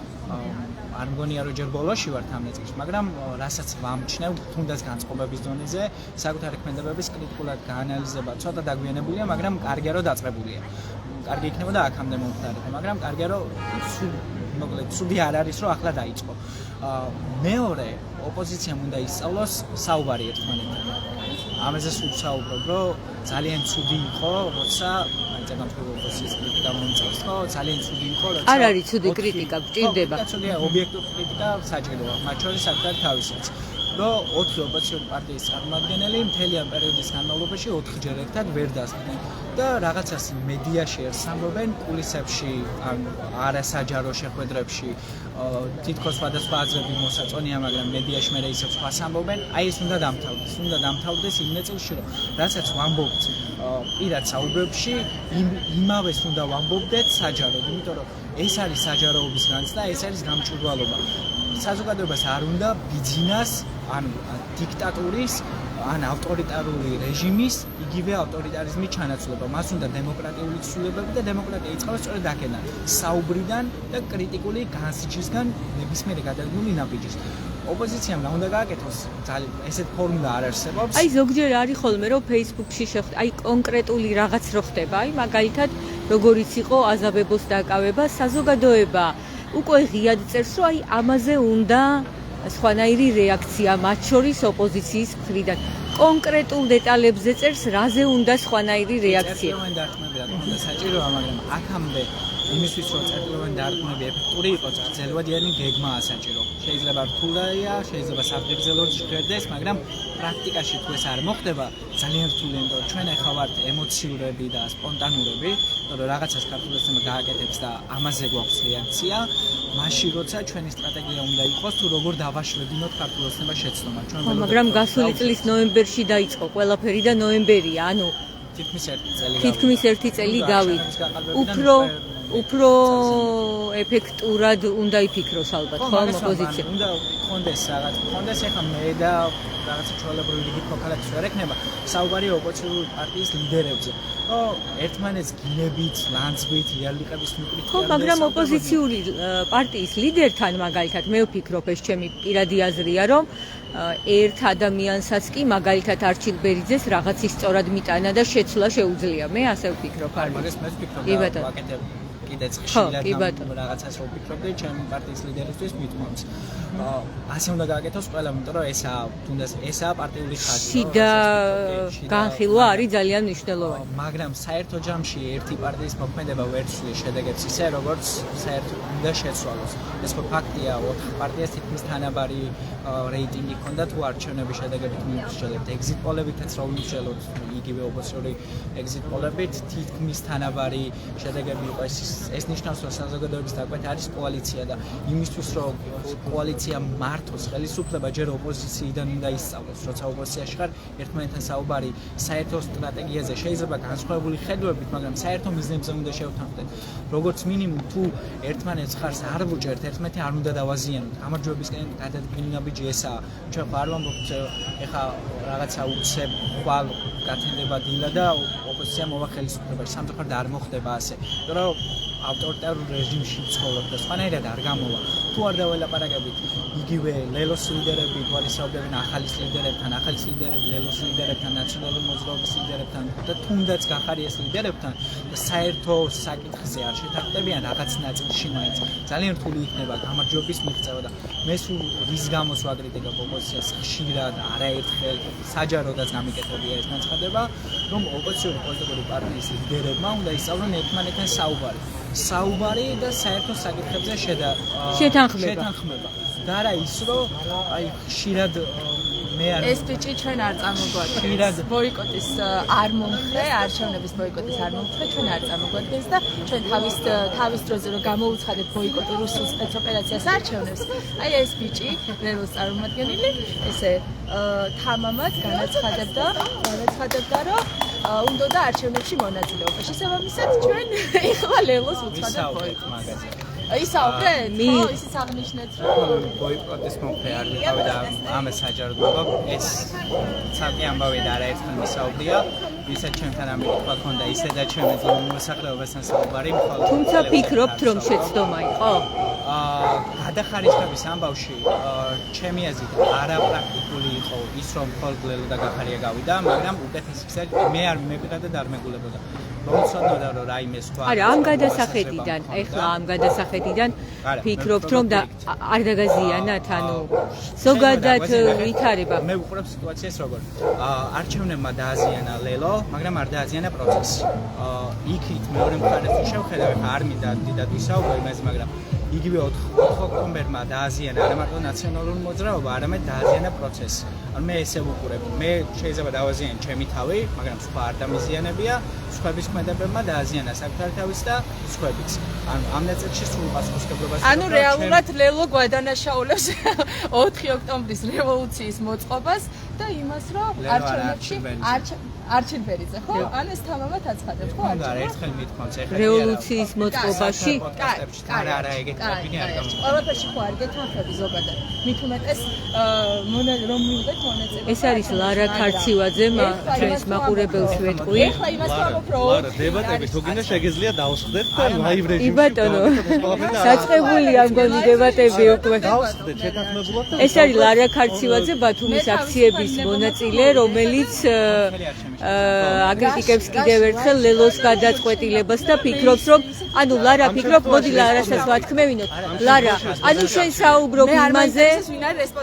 არ მგონია რომ ჯერ ბოლოში ვართ ამ ნაწილში, მაგრამ რასაც ვამჩნევ, თუნდაც განწყობების დონეზე, საკუთარი ქმედებების კრიტიკულად გაანალიზება ცოტა დაგვიანებულია, მაგრამ კარგია რომ დაწყებულია. კარგი იქნებოდა აქამდე მომხდარიყო, მაგრამ კარგია რომ მოკლედ ცუდი არ არის რომ ახლა დაიწყო. მეორე ოპოზიციამ უნდა ისწავლოს საუბარი ერთმანეთთან. ამაზე სულ საუბრობ, რომ ძალიან ცუდი იყო, როცა ოპოზიციის კრიტიკა მომწევს, ხო, ძალიან ცუდი იყო, როცა არ არის ცუდი კრიტიკა, გჭირდება. ცუდია ობიექტური კრიტიკა საჭიროა, მათ შორის საკუთარი თავისაც. რომ 4 ოპოზიციური პარტიის წარმომადგენელი მთელი ამ პერიოდის განმავლობაში 4 ჯერ ერთად ვერ დასხდნენ და რაღაცას მედიაში ამბობენ, კულისებში, ან არასაჯარო შეხვედრებში, თითქოს სხვადასხვა აზრები მოსაწონია, მაგრამ მედიაში მე ისევ სხვას ამბობენ, აი ეს უნდა დამთავრდეს. უნდა დამთავრდეს იმ ნაწილში, რომ რასაც ვამბობთ პირად საუბრებში, იმავეს უნდა ვამბობდეთ საჯაროდ, იმიტომ რომ ეს არის საჯაროობის განცდა, ეს არის გამჭვირვალობა. საზოგადოებას არ უნდა ბიძინას ან დიქტატურის ან ავტორიტარული რეჟიმის იგივე ავტორიტარიზმის ჩანაცვლება. მას უნდა დემოკრატიული ცვლილებები და დემოკრატია იწყება სწორედ აქედან, საუბრიდან და კრიტიკული განსჯისგან ნებისმიერი გადადგმული ნაბიჯის. ოპოზიციამ რა უნდა გააკეთოს? ძალიან ესეთ ფორმულა არ არსებობს. აი ზოგჯერ არის ხოლმე რომ Facebook-ში აი კონკრეტული რაღაც რო ხდება, აი მაგალითად როგორიც იყო აზაბებოს დაკავება, საზოგადოება უკვე ღიად წერს, რომ აი ამაზე უნდა სხვანაირი რეაქცია, მათ შორის ოპოზიციის მხრიდან. კონკრეტულ დეტალებზე წერს, რაზე უნდა სხვანაირი რეაქცია. საჭიროა, მაგრამ აქამდე იმისთვის რომ წერტილოვანი დარგმუნები ეფექტური იყოს, გრძელვადიანი გეგმა ასაჭირო. შეიძლება რთულია, შეიძლება საფრთხეზე ჟღერდეს, მაგრამ პრაქტიკაში თუ ეს არ მოხდება, ძალიან რთულია, იმიტომ რომ ჩვენ ახლა ვართ ემოციურები და სპონტანურები, რომ რაღაცას ქართულ ეცნობა გააკეთებს და ამაზე გვაქვს რეაქცია, მაშინ როცა ჩვენი სტრატეგია უნდა იყოს, თუ როგორ დავაშვებინოთ ქართულ ეცნობას შეცდომა. მაგრამ გასული წლის ნოემბერში დაიწყო ყველაფერი და ნოემბერია, ანუ თითქმის ერთი წელი გავიდა. უფრო ეფექტურად უნდა იფიქროს ალბათ, ხო, ოპოზიცია. უნდა კონდეს რაღაც, კონდეს ახლა მე და რაღაცა ჩვეულებრივი რიგი ქოქალებს ვერ ექნება, საუბარი ოპოზიციური პარტიის ლიდერებზე. ერთმანეთს გინებით, ლანძღვით, იარლიყების მიკრით. ხო, მაგრამ ოპოზიციური პარტიის ლიდერთან მაგალითად მე ვფიქრობ, ეს ჩემი პირადი აზრია, რომ ერთ ადამიანსაც კი მაგალითად არჩილ ბერიძეს რაღაც ისწორად მიტანა და შეცვლა შეუძლია. მე ასე ვფიქრობ. მაგას მე ვფიქრობ და ვაკეთებ კიდეც ხშირად რაღაცას ვფიქრობდი ჩემი პარტიის ლიდერისთვის მithmons. ასე უნდა გააკეთოს ყველა, იმიტომ რომ ესაა პარტიული ხაზი. შიდა განხილვა არის ძალიან მნიშვნელოვანი. მაგრამ საერთო ჯამში ერთი პარტიის მოქმედება ვერ ცვლის შედეგებს ისე, როგორც საერთო უნდა შეცვალოს. ეს ხო ფაქტია, 4 პარტიას თითქმის თანაბარი რეიტინგი ჰქონდა თუ არჩევნების შედეგებით მივსჯელებთ. ეგზიტ პოლებითაც რა ვიმსჯელოთ, იგივე ოპოზიციური ეგზიტ პოლებით თითქმის თანაბარი შედეგები იყო. ეს ნიშნავს, რომ საზოგადოების დაკვეთა არის კოალიცია და იმისთვის, რომ კოალიცია მართოს ხელისუფლება, ჯერ ოპოზიციიდან უნდა ისწავლოს, როცა ოპოზიციაში ხარ, ერთმანეთთან საუბარი საერთო სტრატეგიაზე შეიძლება განსხვავებული ხედვებით, მაგრამ საერთო მიზნებზე უნდა შევთანხმდეთ. როგორც მინიმუმ თუ ერთმანეთს ხარს არ ვუჭერთ, ერთმანეთი არ უნდა დავაზიანოთ. გამარჯვებისკენ გადადგმული ნაბიჯი ესაა. ჩვენ ხო არ ვამბობთ, ეხა რაღაცა უცებ ხვალ გათენდება დილა და ოპოზიცია მოვა ხელისუფლებაში. სამწუხაროდ არ მოხდება ასე. იმიტომ ავტორიტარულ რეჟიმში ცხოვრობ და სხვანაირად არ გამოვა. თუ არ დაველაპარაკებით იგივე ლელოს ლიდერები, გვარისაუბრებენ ახალის ლიდერებთან, ახალის ლიდერები ლელოს ლიდერებთან, ნაციონალური მოძრაობის ლიდერებთან და თუნდაც გახარიეს ლიდერებთან და საერთო საკითხზე არ შეთანხმდებიან რაღაც ნაწილში მაინც. ძალიან რთული იქნება გამარჯვების მიღწევა და მე სულ რის გამოც ვაკრიტიკებ ოპოზიციას ხშირად, არაერთხელ საჯაროდაც გამიკეთებია ეს განცხადება, რომ ოპოზიციური პოლიტიკური პარტიის ლიდერებმა უნდა ისწავლონ ერთმანეთთან საუბარი და საერთო საკითხებზე შეთანხმება. და არა ის, რომ აი ხშირად მე არ ეს ბიჭი ჩვენ არ წამოგვადგენს ბოიკოტის არ მომხრე, არჩევნების ბოიკოტის არ მომხრე, ჩვენ არ წამოგვადგენს და ჩვენ თავის დროზე რომ გამოუცხადეთ ბოიკოტი რუსულ სპეცოპერაციას არჩევნებს. აი ეს ბიჭი ლელოს წარმომადგენელი ესე თამამად განაცხადებდა, რომ უნდა და არჩევნებში μονაწილეობა. შესაბამისად ჩვენ ეხლა ლელოს უცხადებთ ბოიკოტს. ისაუბრეთ? ხო, ისიც აღნიშნეთ, რომ ბოიკოტის მომხრე არ ვიყავი და ამას საჯაროდ ვიყავ. ეს ცალკე ამბავი და არაერთხელ მისაუბრია. ვისაც ჩვენთან ამიკითხვა ქონდა ისე და ჩვენ მოსახლეობასთან საუბარი მხოლოდ. თუმცა ფიქრობთ, რომ შეცდომა იყო? გადახარისხების ამბავში ჩემი აზრით არაპრაქტიკული იყო ის, რომ მხოლოდ ლელო და გახარია გავიდა, მაგრამ უკეთესი გზა მე არ მეკიდა და არ მეგულებოდა. მომცოდნოდა რომ რაიმე სხვა არა ამ გადასახედიდან ფიქრობთ რომ და არ დაგაზიანათ ანუ ზოგადად ვითარება მე ვუყურებ სიტუაციას როგორ არჩევნებმა დააზიანა ლელო მაგრამ არ დააზიანა პროცესი იქით მეორე მხარეს შევხედავ არ მინდა დიდად ვისაუბრო იმაზე მაგრამ იგივე 4 ოქტომბერმა დააზიანა არა მარტო ნაციონალური მოძრაობა არამედ დააზიანა პროცესი ანუ მე ესე ვუყურებ მე შეიძლება დავაზიანო ჩემი თავი მაგრამ სხვა არ დამიზიანებია სხვების ქმედებებმა დააზიანა საკუთარი თავის და სხვებიც. ანუ ამ ნაწილში სულ პასუხისმგებლობას ანუ რეალურად ლელო გვადანაშაულებს 4 ოქტომბრის რევოლუციის მოწყობას და იმას, რომ არჩევნებში არჩილ ბერიძე, ხო? ან ეს თამამად აცხადებს, ხო? არა, ერთხელ მithmons ეხლა რევოლუციის მოწყობაში არა, ეგეთი ტრაფიკი არ გამოვა. ყველაფერში ხო არ გეთანხმები ზოგადად. მით უმეტეს რომ მივიდეთ მონაწილეობა. ეს არის ლარა ქარცივაძე, ჩვენს მაყურებელს ვეტყვი. ეხლა იმას ვამბობ, რომ ლარა დებატები თუ გინდა შეგიძლია დავსხდეთ და ლაივ რეჟიმში. ბატონო, საწყებულია მგონი დებატები უკვე. დავსხდეთ შეთანხმებულად. ეს არის ლარა ქარცივაძე, ბათუმის აქციების მონაწილე, რომელიც აკრიტიკებს კიდევ ერთხელ ლელოს გადაწყვეტილებას და ფიქრობს რომ ანუ ლარა ფიქრობ მოდი ლარასაც ვათქმევინოთ ლარა ანუ შენ საუბრობ იმაზე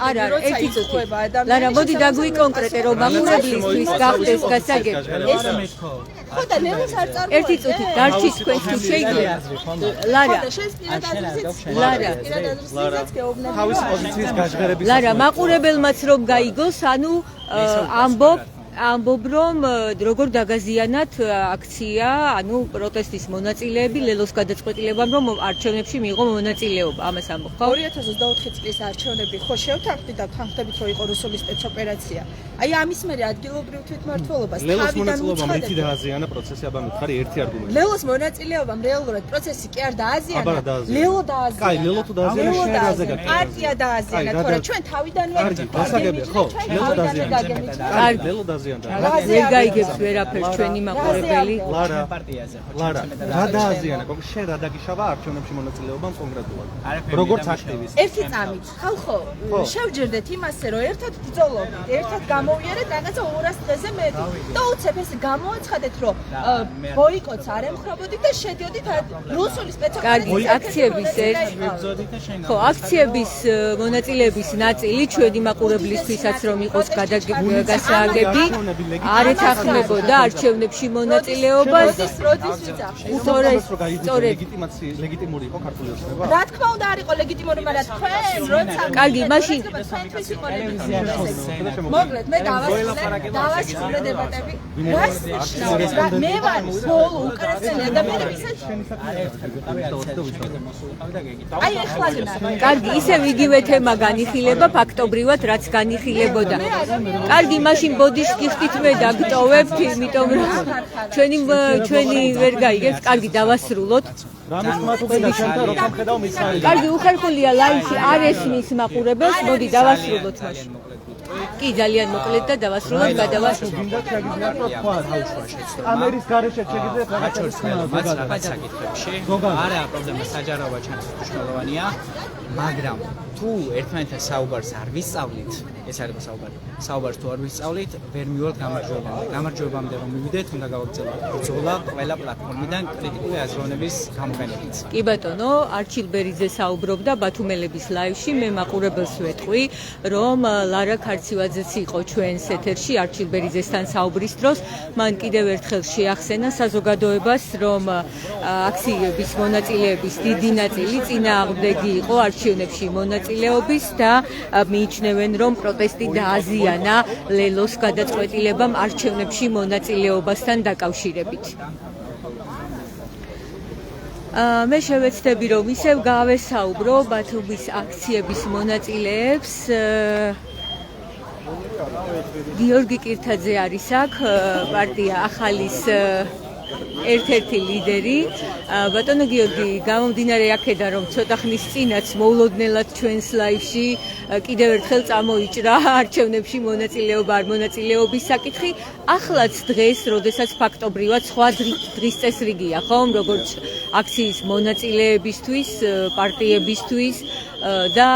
არა ერთი წუთი ლარა მოდი დაგვიკონკრეტე რომ მამურებლისთვის გახდეს გასაგები ხო და ლელოს არ წარმოადგენს. ერთი წუთი დარჩი თქვენ თუ შეიძლება. ლარა, შენს პირად აზრზეც ლარა. თავის პოზიციის გაჟღერების ლარა, მაყურებელმაც რომ გაიგოს, ანუ ამბობ რომ როგორ დაგაზიანათ აქცია, ანუ პროტესტის მონაწილეები ლელოს გადაწყვეტილებამ რომ არჩევნებში მიიღო მონაწილეობა. ამას ამბობ, ხო? 2024 წლის არჩევნები ხო შევთანხმდით და თანხმდებით რომ იყო რუსული სპეცოპერაცია. აი ამის მერე ადგილობრივ თვითმმართველობას ლელოს მონაწილეობამ რითი დააზიანა პროცესი, აბა მითხარი ერთი არგუმენტი. ლელოს მონაწილეობამ რეალურად პროცესი კი არ დააზიანა. აბა დააზიანა. ლელო დააზიანა. კაი, ლელო თუ დააზიანა, შენ რაზე გაკეთე? პარტია დააზიანა, კაი, თორე ჩვენ თავიდანვე კარგი, გასაგებია, ხო, ლელო დააზიანა. კარგი. ლელო დააზიანა. ვერ გაიგებს ვერაფერს ჩვენი მაყურებელი. ლარა, პარტიაზე ხო ლარა, რა დააზიანა? შენ რა დაგიშავა არჩევნებში მონაწილეობამ კონკრეტულად? როგორც აქტივისტი. ერთი წამით ხალხო შევჯერდეთ იმასე რომ ერთად ბრძოლობთ, ერთად გამოვიარეთ რაღაცა 200 დღეზე მეტი და უცებ ეს გამოაცხადეთ რომ ბოიკოტს არ ემხრობოდით და შედიოდით რუსული კარგი, სპეცოპერაციის აქციების ხო, აქციების მონაწილეების ნაწილი ჩვენი მაყურებლისთვისაც რომ იყოს გასააგები, არ ეთანხმებოდა არჩევნებში მონაწილეობას. როდის ლეგიტიმური იყო ქართული ოცნება? რა თქმა უნდა არ იყო ლეგიტიმური, მაგრამ თქვენ როცა კარგი, მაშინ თქვენთვის იყო ლეგიტიმური. მოკლედ მე დავასრულე დებატები. მე ვარ ბოლო უკრაინელი ადამიანების აი ეხლა კარგი, ისევ იგივე თემა განიხილება ფაქტობრივად, რაც განიხილებოდა. კარგი, მაშინ ბოდიშს გიხდით მე დაგტოვებთ, იმიტომ რომ ჩვენი ვერ გაიგებს. კარგი, დავასრულოთ. რამის მათუყედა შენთან რომ ხედავ მისხარი. კარგი, უხერხულია ლაივში არ ესმის მაყურებელს, მოდი დავასრულოთ მაშინ. კი, ძალიან მოკლედ და დავასრულოთ, გადავასრულოთ. კამერის გარეშე შეგიძლიათ რაღაც საკითხებში. არა, პრობლემა საჯაროობა ჩანს მნიშვნელოვანია, მაგრამ თუ ერთმანეთთან საუბარს არ ვისწავლით, ეს არის საუბარი. საუბარს თუ არ ვისწავლით, ვერ მივალთ გამარჯვებამდე. გამარჯვებამდე რომ მივიდეთ, უნდა გავაგრძელოთ ბრძოლა ყველა პლატფორმიდან კრიტიკული აზროვნების გამოყენებით. კი ბატონო, არჩილ ბერიძე საუბრობდა ბათუმელების ლაივში, მე მაყურებელს ვეტყვი, რომ ლარა ქარცივაძეც იყო ჩვენს ეთერში არჩილ ბერიძესთან საუბრის დროს. მან კიდევ ერთხელ შეახსენა საზოგადოებას, რომ აქციების მონაწილეების დიდი ნაწილი წინააღმდეგი იყო არჩევნებში მონაწილეობის და მიიჩნევენ, რომ პროტესტი დააზიანა ლელოს გადაწყვეტილებამ არჩევნებში მონაწილეობასთან დაკავშირებით. მე შევეცდები, რომ ისევ გავესაუბრო ბათუმის აქციების მონაწილეებს. გიორგი კირთაძე არის აქ, პარტია ახალის ერთ-ერთი ლიდერი. ბატონო გიორგი, გამომდინარე აქედან, რომ ცოტა ხნის წინაც მოულოდნელად ჩვენს ლაივში კიდევ ერთხელ წამოიჭრა არჩევნებში მონაწილეობა არ მონაწილეობის საკითხი, ახლაც დღეს, როდესაც ფაქტობრივად სხვა დღის წესრიგია, ხომ, როგორც აქციის მონაწილეებისთვის, პარტიებისთვის და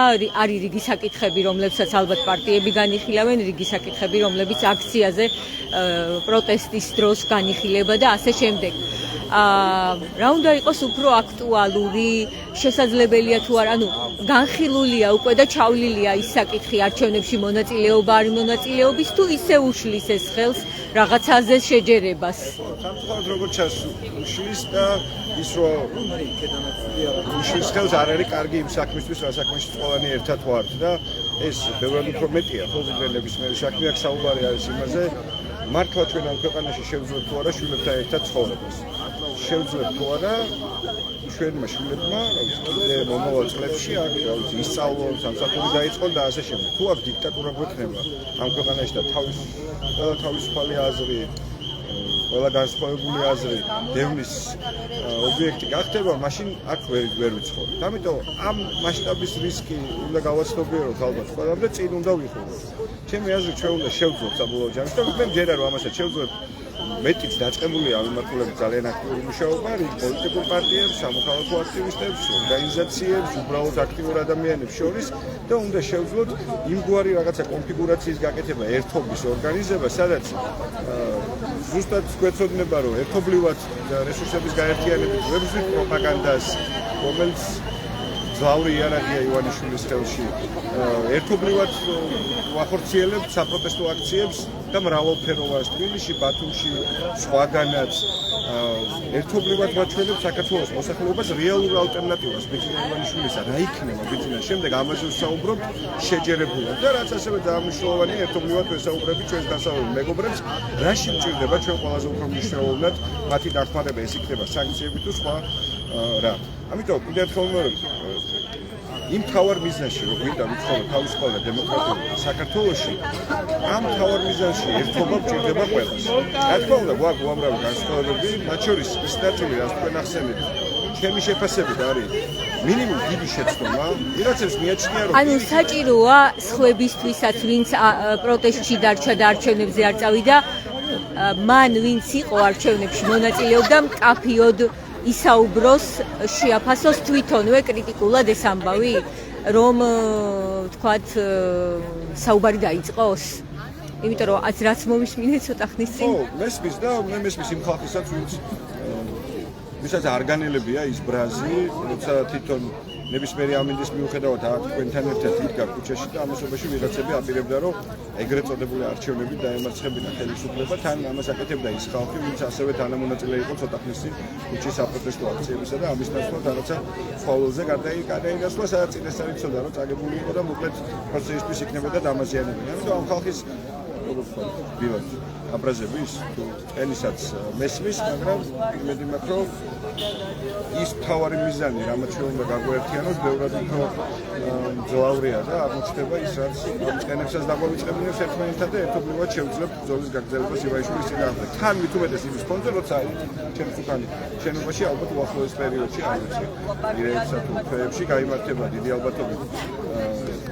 არის რიგი საკითხები, რომლებსაც ალბათ პარტიები განიხილავენ, რიგი საკითხები, რომლებიც აქციაზე პროტესტის დროს განიხილება და ასე შემდეგ. რა უნდა იყოს უფრო აქტუალური, შესაძლებელია თუ არა, ანუ განხილულია უკვე და ჩავლილია ის საკითხი არჩევნებში მონაწილეობა არ მონაწილეობის თუ ისე უშლის ეს ხელს რაღაცაზე შეჯერებას. სამწუხაროდ როგორც ჩანს უშლის და ის რომ უშლის ხელს არ არის კარგი იმ საქმისთვის, რა საქმეში ყველანი ერთად ვართ და ეს ბევრად უფრო მეტია ხოლმე მე საქმე აქ საუბარი არის იმაზე, მართლა ჩვენ ამ ქვეყანაში შევძლებთ თუ არა შვილებთან ერთად ცხოვრებას. შევძლებთ თუ არა ჩვენმა შვილებმა, მომავალ წლებში აქ ისწავლონ, სამსახური დაიწყონ და ასე შემდეგ. თუ აქ დიქტატურა გვექნება ამ ქვეყანაში და ყველა თავისუფალი აზრი, ყველა განსხვავებული აზრი დევნის ობიექტი გახდება, მაშინ აქ ვერ ვიცხოვროთ. ამიტომ ამ მასშტაბის რისკი უნდა გავაცნობიეროთ ალბათ ყველამ და წინ უნდა ვიყუროთ. ჩემი აზრით ჩვენ უნდა შევძლოთ საბოლოო ჯამში და მე მჯერა რომ ამასაც შევძლოთ. მეტიც დაწყებულია მიმართულებით ძალიან აქტიური მუშაობა რიგ პოლიტიკურ პარტიებს, სამოქალაქო აქტივისტებს, ორგანიზაციებს, უბრალოდ აქტიურ ადამიანებს შორის და უნდა შევძლოთ იმგვარი რაღაცა კონფიგურაციის გაკეთება, ერთობის ორგანიზება, სადაც ზუსტად გვეცოდნება, რომ ერთობლივად რესურსების გაერთიანებით ვებზვით პროპაგანდას, რომელიც მძლავრი იარაღია ივანიშვილის ხელში. ერთობლივად ვახორციელებთ საპროტესტო აქციებს და მრავალფეროვანს თბილისში, ბათუმში, სხვაგანაც. ერთობლივად ვაჩვენებთ საქართველოს მოსახლეობას რეალურ ალტერნატივას ბიძინა ივანიშვილისა. რა იქნება ბიძინას შემდეგ ამაზე ვსაუბრობთ შეჯერებულად და რაც ასევე ძალიან მნიშვნელოვანია ერთობლივად ვესაუბრებით ჩვენს დასავლელ მეგობრებს, რაში მჭირდება ჩვენ ყველაზე უფრო მნიშვნელოვნად მათი დახმარება, ეს იქნება სანქციები თუ სხვა რა. ამიტომ კიდევ ერთხელ ვიმეორებ იმ თავარ მიზანში, რომ გვინდა ვიცხოვოთ თავისუფალ და დემოკრატიულ საქართველოში, ამ თავარ მიზანში ერთობა მჭირდება ყველას. რა თქმა უნდა, გვაქვს უამრავი განსხვავებები, მათ შორის ის ნაწილი, რაც თქვენ ახსენეთ, ჩემი შეფასებით არის მინიმუმ დიდი შეცდომა, ვიღაცებს მიაჩნია რომ ანუ საჭიროა სხვებისთვისაც, ვინც პროტესტში დარჩა და არჩევნებზე არ წავიდა, მან ვინც იყო არჩევნებში მონაწილეობდა, მკაფიოდ ისაუბროს, შეაფასოს თვითონვე კრიტიკულად ეს ამბავი, რომ თქვათ საუბარი დაიწყოს. იმიტომ რომ რაც მომისმინეთ ცოტა ხნის წინ. ხო, მესმის და მე მესმის იმ ხალხისაც, ვისაც არ განელებია ის ბრაზი, როცა თვითონ ნებისმიერი ამინდის მიუხედავად თქვენთან ერთად იდგა ქუჩაში და ამასობაში ვიღაცები აპირებდა რომ ეგრეთ წოდებული არჩევნები დაემარცხებინა ხელისუფლება, თან ამას აკეთებდა ის ხალხი, ვინც ასევე თანამონაწილე იყო ცოტა ხნის წინ ქუჩის საპროტესტო აქციებისა და ამის ნაცვლად რაღაცა ფაულზე გადაინაცვლა, სადაც წინასწარი იცოდა რომ წაგებული იყო და მოკლედ პროცესისთვის იქნებოდა დამაზიანებელი. ამიტომ ამ ხალხის როგორც ვთქვათ, აბრაზების თუ ტენისაც მესმის, მაგრამ იმედი მაქვს რომ ის თავარი მიზანი, რამაც ჩვენ უნდა გაგვერთიანოს, ბევრად უფრო მძლავრია და აღმოჩნდება ის, რაც ტენებსაც დაგვავიწყებინებს ერთმანეთთან და ერთობლივად შევძლებთ ბრძოლის გაგრძელებას ივანიშვილის წინააღმდეგ. თან მით უმეტეს იმის ფონზე, როცა ჩემს უკან შენობაში ალბათ უახლოეს პერიოდში, არ ვიცი, ირეებსა თუ თვეებში გაიმართება დიდი ალბათობით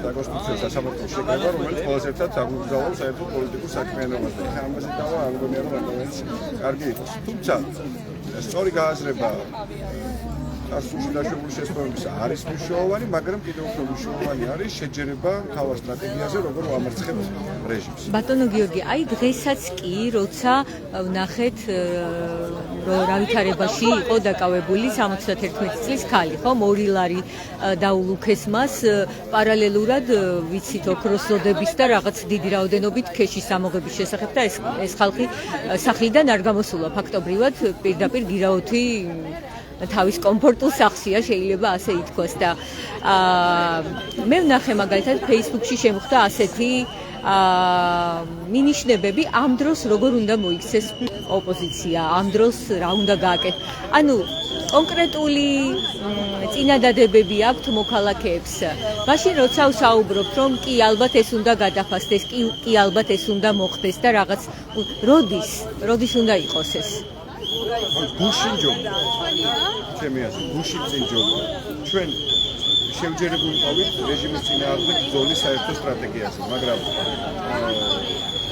საკონსტიტუციო სასამართლო შეკრება, რომელიც ყველას ერთად აგვიგზავნოს საერთო პოლიტიკურ საქმიანობაზე. ეხლა ამაზე დავა, არ მგონია რომ ამას კარგი იყოს. თუმცა სწორი გააზრება ასუში დაშვებული შესწავლების არის მნიშვნელოვანი, მაგრამ კიდევ უფრო მნიშვნელოვანი არის შეჯერება თავარ სტრატეგიაზე, როგორ ვამარცხებთ რეჟიმს. ბატონო გიორგი, აი დღესაც კი, როცა ვნახეთ, რომ რავითარებაში იყო დაკავებული 71 წლის ქალი, ხო, 2 ლარი დაულუქეს მას, პარალელურად ვიცით ოქროს ზოდების და რაღაც დიდი რაოდენობით ქეშის ამოღების შესახებ და ეს ხალხი სახლიდან არ გამოსულა ფაქტობრივად, პირდაპირ გირაოთი თავის კომფორტულ სახლშია, შეიძლება ასე ითქვას და მე ვნახე მაგალითად Facebook-ში შემოხვდა ასეთი მინიშნებები, ამ დროს როგორ უნდა მოიქცეს ოპოზიცია, ამ დროს რა უნდა გააკეთოს. ანუ კონკრეტული წინადადებები აქვთ მოქალაქეებს. მაშინ როცა ვსაუბრობთ, რომ კი ალბათ ეს უნდა გადაფასდეს, კი ალბათ ეს უნდა მოხდეს და რაღაც როდის უნდა იყოს ეს? გუშინ ჯობ. ჩემი აზრით, გუშინ წინ ჯობ. ჩვენ შევჯერებული ყავით რეჟიმის წინააღმდეგ ბრძოლის საერთო სტრატეგიაზე, მაგრამ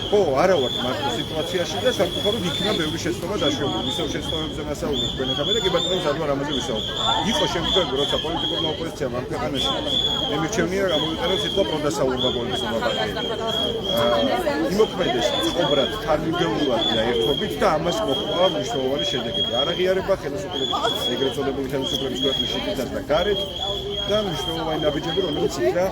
ხო, არა ვარ მარტო სიტუაციაში და სამწუხაროდ იქნა ბევრი შეცდომა დაშვებული. ისევ შეცდომებზე ვასაუბრობ თქვენთან და კი ბატონო ზადვარ ამაზე ვისაუბრებ. იყო შემთხვევები, როცა პოლიტიკურმა ოპოზიციამ ამ ქვეყანაში ემირჩევნია გამოვიყენოს სიტყვა პროდასავლურმა პოლიტიკურმა პარტიებმა. იმოქმედეს წყობრად, თანმიმდევრულად და ერთობით და ამას მოჰყვა მნიშვნელოვანი შედეგები. არაღიარება ხელისუფლების, ეგრეთ წოდებული ხელისუფლების ქვეყნის შიგნითაც და გარეთ და მნიშვნელოვანი ნაბიჯები, რომელიც იქნა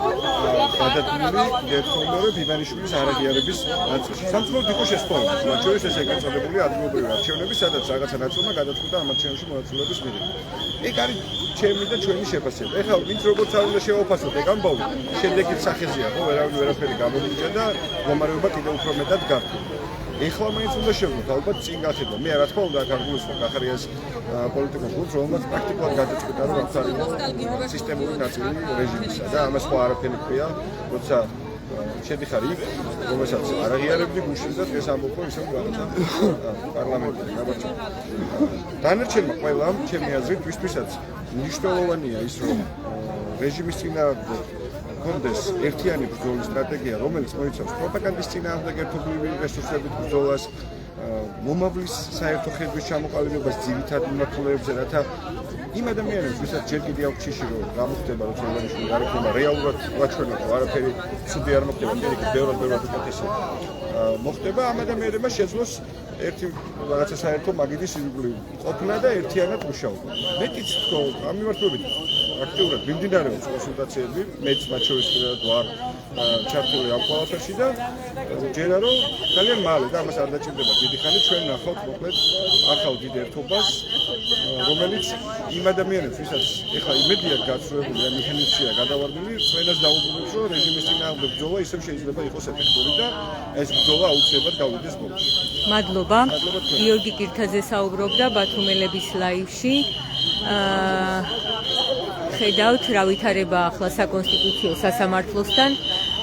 გადადგმული ერთობლივად ივანიშვილის არაღიარების ნაწილში. სამწუხაროდ იყო შესწავლები, მათ შორის ეს ეგრეთ წოდებული ადგილობრივი არჩევნები, სადაც რაღაცა ნაწილმა გადაწყვიტა ამ არჩევნებში მონაწილეობის მიღება. ეგ არის ჩემი და ჩვენი შეფასება. ეხლა ვინც როგორც არ უნდა შევაფასოთ ეგ ამბავი, შედეგის სახეზეა, ხო, ვერაფერი გამომიჯა და მდგომარეობა კიდევ უფრო მეტად გართულა. ეხლა მაინც უნდა შევდოთ, ალბათ წინ გახედა. მე რა თქმა უნდა აქ არ გულისხმობ ახარიას პოლიტიკურ გუნდს, რომელმაც პრაქტიკულად გადაწყვიტა, რომ აქ არის სისტემური ნაწილი რეჟიმისა და ამას ხო არაფერი ქვია, როცა შედიხარ იქ, რომელსაც არ აღიარებდი გუშინ და დღეს ამბობ, რომ ისევ რაღაცა პარლამენტში გამარჯვება. დანარჩენმა ყველამ, ჩემი აზრით, ვისთვისაც მნიშვნელოვანია ის, რომ რეჟიმის წინააღმდეგ კონდეს ერთიანი ბრძოლის სტრატეგია, რომელიც მოიცავს პროპაგანდის წინააღმდეგ ერთობლივი რესურსებით ბრძოლას, მომავლის საერთო ხედვის ჩამოყალიბებას ძირითად მიმართულებებზე, რათა იმ ადამიანებს, ვისაც ჯერ კიდევ აქვს შიში, რომ გამოხდება, რომ ივანიშვილი არ იქნება რეალურად ვაჩვენოთ, არაფერი ცუდი არ მოხდება, მერე ბევრად უკეთესი მოხდება, ამ ადამიანებმა შეძლოს ერთი რაღაცა საერთო მაგიდის ირგვლივ ყოფნა და ერთიანად მუშაობა. მეტიც თქო, ამ მიმართულებით აქტიურად მიმდინარეობს კონსულტაციები, მეც მათ შორის ვარ ჩართული ამ ყველაფერში და ჯერა რომ ძალიან მალე და ამას არ დაჭირდება დიდი ხანი ჩვენ ნახავთ მოკლედ ახალ დიდ ერთობას, რომელიც იმ ადამიანებს, ვისაც ეხლა იმედია გასრულებული და მექანიზმია გადავარდნილი, ყველას დაუბრუნებს, რომ რეჟიმის წინააღმდეგ ბრძოლა ისევ შეიძლება იყოს ეფექტური და ეს ბრძოლა აუცილებლად გავიდეს ბოლომდე. მადლობა. გიორგი კირთაძე საუბრობდა ბათუმელების ლაივში. ხედავთ რა ვითარება ახლა საკონსტიტუციო სასამართლოსთან.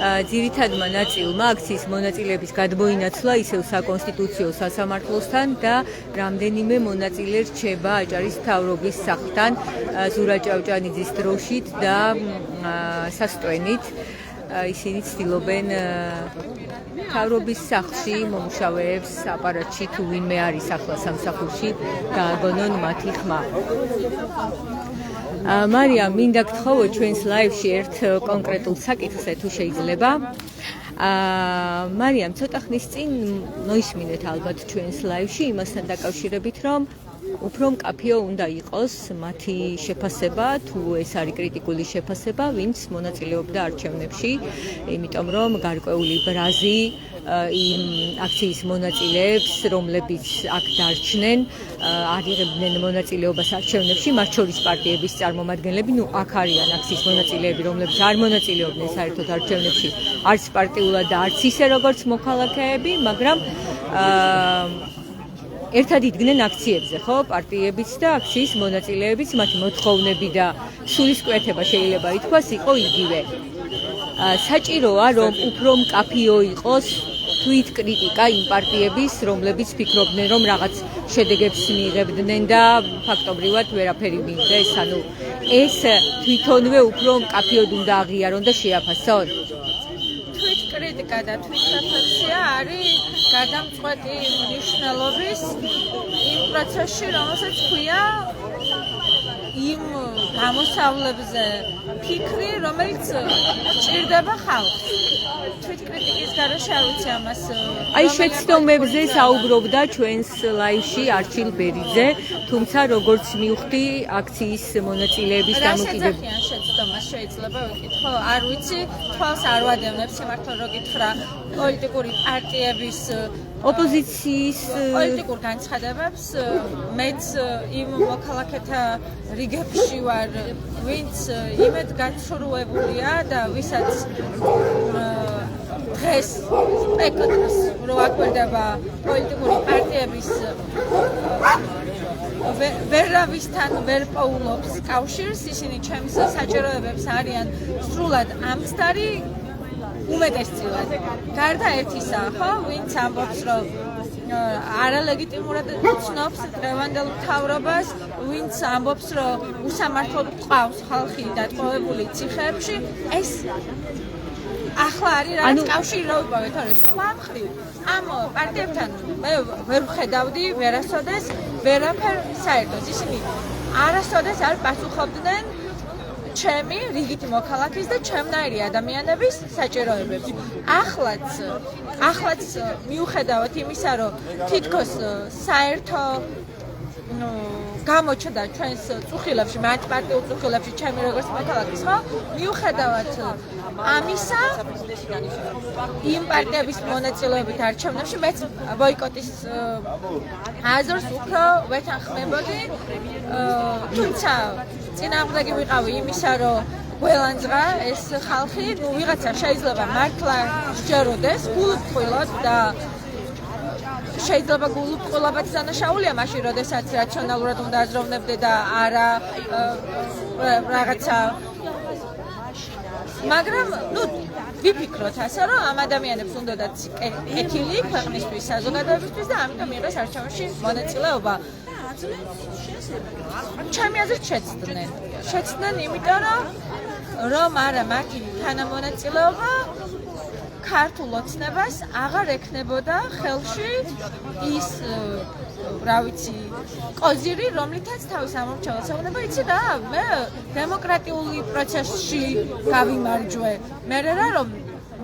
ძირითადმა ნაწილმა აქციის მონაწილეების გადმოინაცვლა ისევ საკონსტიტუციო სასამართლოსთან და რამდენიმე მონაწილე რჩება აჭარის მთავრობის სახლთან ზურა ჭავჭანიძის დროშით და სასტვენით. ისინი ცდილობენ მთავრობის სახლში მომუშავეებს აპარატში თუ ვინმე არის ახლა სამსახურში გააგონონ მათი ხმა. მარიამ, მინდა გთხოვო ჩვენს ლაივში ერთ კონკრეტულ საკითხზე თუ შეიძლება. მარიამ, ცოტა ხნის წინ მოისმინეთ ალბათ ჩვენს ლაივში იმასთან დაკავშირებით, რომ უფრო მკაფიო უნდა იყოს მათი შეფასება, თუ ეს არის კრიტიკული შეფასება, ვინც მონაწილეობდა არჩევნებში, იმიტომ რომ გარკვეული ბრაზი იმ აქციის მონაწილეებს, რომლებიც აქ დარჩნენ, არ იღებდნენ მონაწილეობას არჩევნებში, მათ შორის პარტიების წარმომადგენლები, აქ არიან აქციის მონაწილეები, რომლებიც არ მონაწილეობდნენ საერთოდ არჩევნებში, არც პარტიულად და არც ისე როგორც მოქალაქეები, მაგრამ ერთად იდგნენ აქციებზე, ხო, პარტიებიც და აქციის მონაწილეებიც, მათი მოთხოვნები და სულისკვეთება შეიძლება ითქვას იყო იგივე. საჭიროა, რომ უფრო მკაფიო იყოს თვითკრიტიკა იმ პარტიების, რომლებიც ფიქრობდნენ, რომ რაღაც შედეგებს მიიღებდნენ და ფაქტობრივად ვერაფერი მიიღეს, ანუ ეს თვითონვე უფრო მკაფიოდ უნდა აღიარონ და შეაფასონ. თვითკრიტიკა და თვითრეფლექსია არის გადამწყვეტი მნიშვნელობის იმ პროცესში, რომელსაც ქვია იმ გამოსავლებზე ფიქრი, რომელიც ჭირდება ხალხს. თვითკრიტიკის გარეშე არ ვიცი ამას. აი შეცდომებზე საუბრობდა ჩვენს ლაივში არჩილ ბერიძე, თუმცა როგორც მივხვდი აქციის მონაწილეების დამოკიდებულება. რა შეცდომას შეიძლება ვიკითხო? არ ვიცი, თვალს არ ვადევნებ სიმართლე რო გითხრა პოლიტიკური პარტიების ოპოზიციის პოლიტიკურ განცხადებებს. მეც იმ მოქალაქეთა რიგებში ვარ, ვინც იმედ გაცურვებულია და ვისაც დღეს სპექტაკლს რო აკვირდება პოლიტიკური პარტიების ვერავისთან ვერ პოულობს კავშირს, ისინი ჩემს საჭიროებებს არიან სრულად ამცდარი უმეტესწილად. გარდა ერთისა, ხო, ვინც ამბობს, რომ არალეგიტიმურად ცნობს დღევანდელ მთავრობას, ვინც ამბობს, რომ უსამართლოდ ყავს ხალხი დატყვევებული ციხეებში, ეს ახლა არის რაც კავშირი რო ვიპოვეთ, თორე სხვა მხრივ ამ პარტიებთან მე ვერ ვხედავდი ვერასოდეს ვერაფერ საერთოდ. ისინი არასოდეს არ პასუხობდნენ ჩემი რიგითი მოქალაქის და ჩემნაირი ადამიანების საჭიროებებს. ახლაც მიუხედავად იმისა, რომ თითქოს საერთო გამოჩნდა ჩვენს წუხილებში, მათ პარტიულ წუხილებში ჩემი როგორც მოქალაქის, ხო? მიუხედავად ამისა, იმ პარტიების მონაწილეობით არჩევნებში მეც ბოიკოტის აზრს უფრო ვეთანხმებოდი, თუმცა წინააღმდეგი ვიყავი იმისა, რომ გველანძღა ეს ხალხი, ნუ ვიღაცა შეიძლება მართლა სჯეროდეს გულუბრყვილად და შეიძლება გულუბრყვილობაც დანაშაულია მაშინ, როდესაც რაციონალურად უნდა აზროვნებდე და არა რაღაცა. მაგრამ ნუ ვიფიქროთ ასე, რომ ამ ადამიანებს უნდათ კეთილი ქვეყნისთვის, საზოგადოებისთვის და ამიტომ იღეს არჩევნებში მონაწილეობა. ჩემი აზრით შეცდნენ, იმიტომ რომ არა მათი თანამონაწილეობა ქართულ ოცნებას აღარ ექნებოდა ხელში ის, რა ვიცი, კოზირი, რომლითაც თავის ამორჩევლად ეუბნება, იცი რა, მე დემოკრატიული პროცესში გავიმარჯვე. მე რა რომ